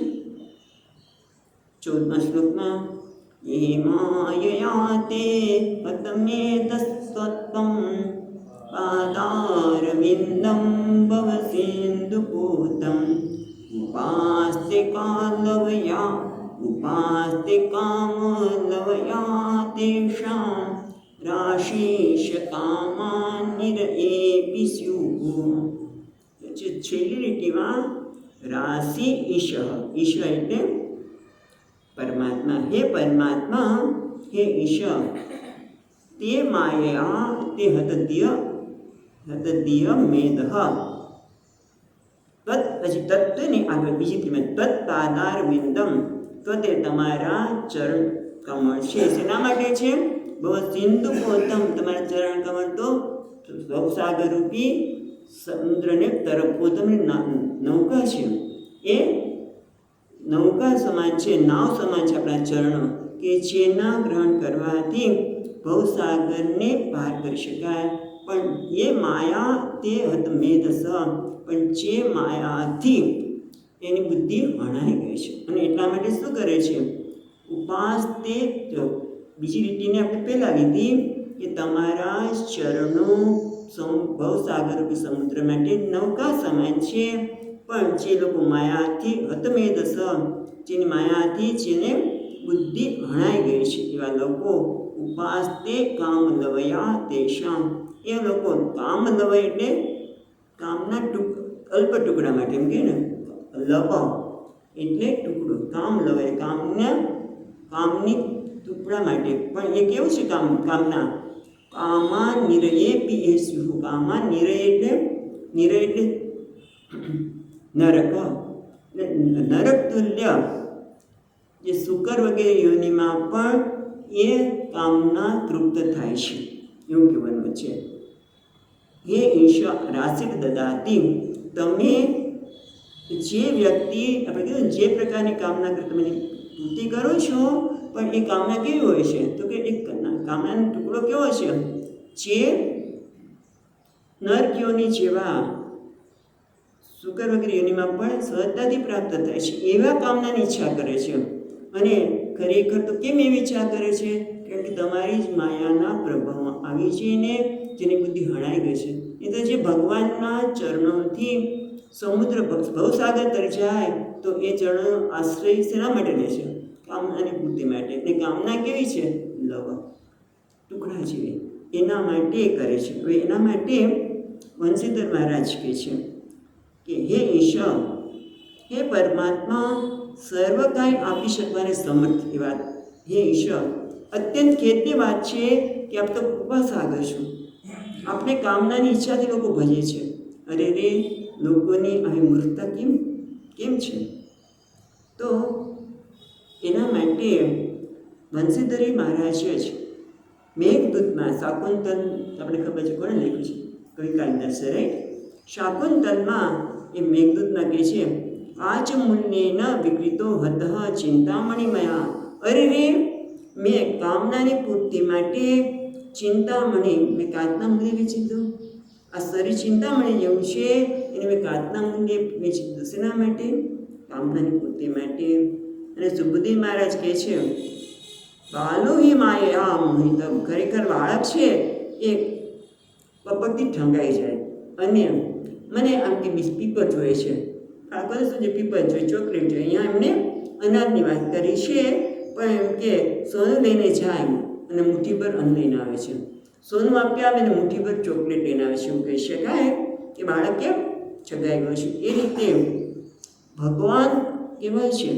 Speaker 1: 14મા શ્લોકમાં. હેમાયયા તે હતમેતસ્ત્વં પાદારવિંદં ભવ સિંધુપૂતં ઉપાસ્તે કામલવયા તેષાં રાશીશ કામાન નિરએપિ સ્યુઃ. છેલ્લી લીટીમાં રાશિ ઈશ એટલે પરમાત્મા. હે પરમાત્મા, હે ઈશ, તે માયા તે હતદ્ય મેદઃ હજી તત્વની આગળ બીજી ત્રિમાં તત્પાદાર વિંદમ, તો તે તમારા ચરણ કમળ છે. શેના માટે છે? બહુ સિંધુ પોતમ, તમારા ચરણ કમળ તો ભવસાગર રૂપી સમુદ્રને તરફ પોતમની નૌકા છે. એ નૌકા સમાન છે, નાવ સમાન છે આપણા ચરણો, કે જેના ગ્રહણ કરવાથી ભવસાગરને પાર કરી શકાય. પણ એ માયા તે હતમેધસ, પણ જે માયાથી એની બુદ્ધિ હણાઈ ગઈ છે, અને એટલા માટે શું કરે છે? ઉપાસ તે, બીજી રીતિને આપણે પહેલાં લીધી કે તમારા ચરણો ભવસાગર રૂપી સમુદ્ર માટે નૌકા સમાન છે. પણ જે લોકો માયાથી હતમેધસ, જેની માયાથી જેને બુદ્ધિ હણાઈ ગઈ છે, એવા લોકો ઉપાસ તે કામ લવયા તેષામ, એ લોકો કામ લવય એટલે કામના અલ્પ ટુકડા માટે, એમ કે ને લવ એટલે ટુકડો, કામ લવય કામની ટુકડા માટે. પણ એ કેવું છે કામના? કામા નિરયે પીએસ્યુ, કામા નિરય એટલે નરક, નરક તુલ્ય જે શુકર વગેરે યોનિમાં પણ એ કામના તૃપ્ત થાય છે, એવું કહેવાનું છે. હે ઈશ્વર રાશિક દદાતી, તમે જે વ્યક્તિ, આપણે કીધું જે પ્રકારની કામના તમે પૂર્તિ કરો છો, પણ એ કામના કેવી હોય છે? તો કે એક કામનાનો ટુકડો કેવો છે? જે નર યોનિ જેવા શુકર વગેરે યોનિમાં પણ સહજતાથી પ્રાપ્ત થાય છે, એવા કામનાની ઈચ્છા કરે છે. અને ખરેખર તો કેમ એવી ઈચ્છા કરે છે? કારણ કે તમારી જ માયાના પ્રભાવમાં આવી જઈને જેની બુદ્ધિ હણાઈ ગઈ છે. એ તો જે ભગવાનના ચરણોથી સમુદ્ર ભવસાગર તરી જાય, તો એ ચરણો આશ્રય શેના માટે લે છે? કામનાની બુદ્ધિ માટે. અને કામના કેવી છે? લવ, ટુકડા જેવી, એના માટે કરે છે. હવે એના માટે વંશીધર મહારાજ કહે છે કે હે ઈશ્વર, હે પરમાત્મા, સર્વ કાંઈ આપી શકવાને સમર્થ એવા હે ઈશ્વર, અત્યંત ખેદની વાત છે કે આપ તો કૃપા સાગર છો. આપણે કામનાની ઈચ્છાથી લોકો ભજે છે. અરે રે, લોકોની આવી મૂર્ખતા કેમ છે? તો એના માટે વંશીધરી મહારાજે જ મેઘદૂતમાં શાકુંતલ, આપણે ખબર છે કોણે લખ્યું છે? કવિ કાલિદાસ, રાઈટ? શાકુંતલમાં એ મેઘદૂતમાં કહે છે કાચ મૂલ્યેન વિકૃતો હતઃ ચિંતામણીમયા. અરે રે, મેં કામનાની પૂર્તિ માટે ચિંતામણી મેં કાચના મૂલ્યે વેચી દીધું. આ શરીર ચિંતામણી જેવું છે, એને મેં કાચના મૂલ્યે વેચી દીધું. શેના માટે? કામનાની પૂર્તિ માટે. અને સુબુદ્ધિ મહારાજ કહે છે બાલો હિ માયા મોહિતમ, ખરેખર બાળક છે એ પપકથી ઠંગાઈ જાય. અને મને આમ કે પીપર જોઈએ છે, બાળકોને શું છે? પીપર જોઈએ, ચોકલેટ જોઈએ. અહીંયા એમને અનાજની વાત કરી છે, પણ એમ કે સોનું લઈને જાય અને મુઠ્ઠીભર અન્ન લઈને આવે છે. સોનું આપી આવે અને મુઠ્ઠીભર ચોકલેટ લઈને આવે છે. એવું કહી શકાય કે બાળક કેમ છગાઈ ગયો છે. એ રીતે ભગવાન કહેવાય છે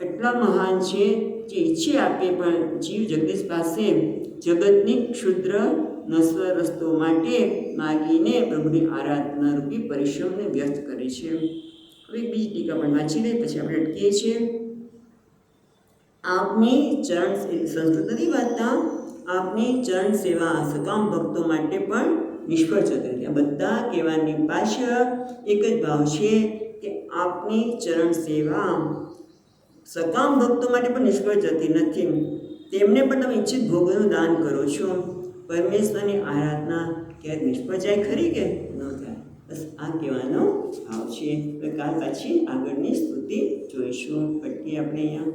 Speaker 1: એટલા મહાન છે જે ઈચ્છે આપે, પણ જીવ જગદીશ પાસે જગતની ક્ષુદ્ર નશ્વર વસ્તુઓ માટે માગીને પ્રભુની આરાધના રૂપી પરિશ્રમને વ્યર્થ કરે છે. હવે બીજી ટીકા પણ વાંચી લઈએ, પછી આપણે અટકીએ છીએ. આપની ચરણ સંસ્કૃત નથી વાંચતા, આપની ચરણ સેવા સકામ ભક્તો માટે પણ નિષ્ફળ જતી નથી. આ બધા કહેવાની પાછળ એક જ ભાવ છે કે આપની ચરણ સેવા સકામ ભક્તો માટે પણ નિષ્ફળ જતી નથી. તેમને પણ તમે ઈચ્છિત ભોગનું દાન કરો છો. પરમેશ્વરની આરાધના ક્યારે નિષ્ફળ જાય ખરી કે ન થાય? બસ આ કહેવાનો ભાવ છે. કાલ પછી આગળની સ્તુતિ જોઈશું. પટ્ટી આપણે અહીંયા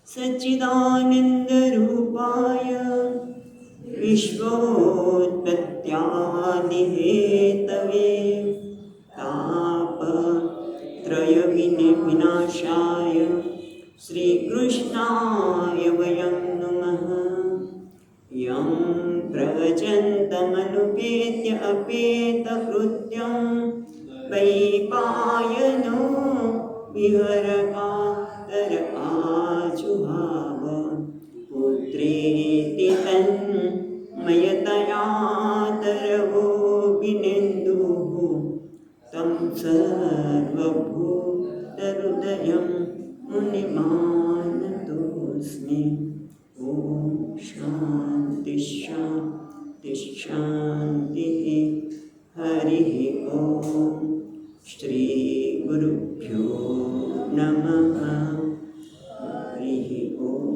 Speaker 1: સચ્ચિદાનંદ રૂપાય વિશ્વોત્પત્યાદિ હેતવે તાપત્રય વિનાશાય શ્રી કૃષ્ણાય વયં નમઃ. યં પ્રવચन्तમનુપેત્ય અપેતકૃત્યં વૈપાયનો વિહરકાતર આજુહાવ પુત્રેતિ તન્મયતયા તરવો વિનેन्दુઃ स्वयं मुनिमानतोऽस्मि। ॐ शान्ति शान्ति शान्तिः। हरिः ॐ। श्रीगुरुभ्यो नमः। हरिः ॐ।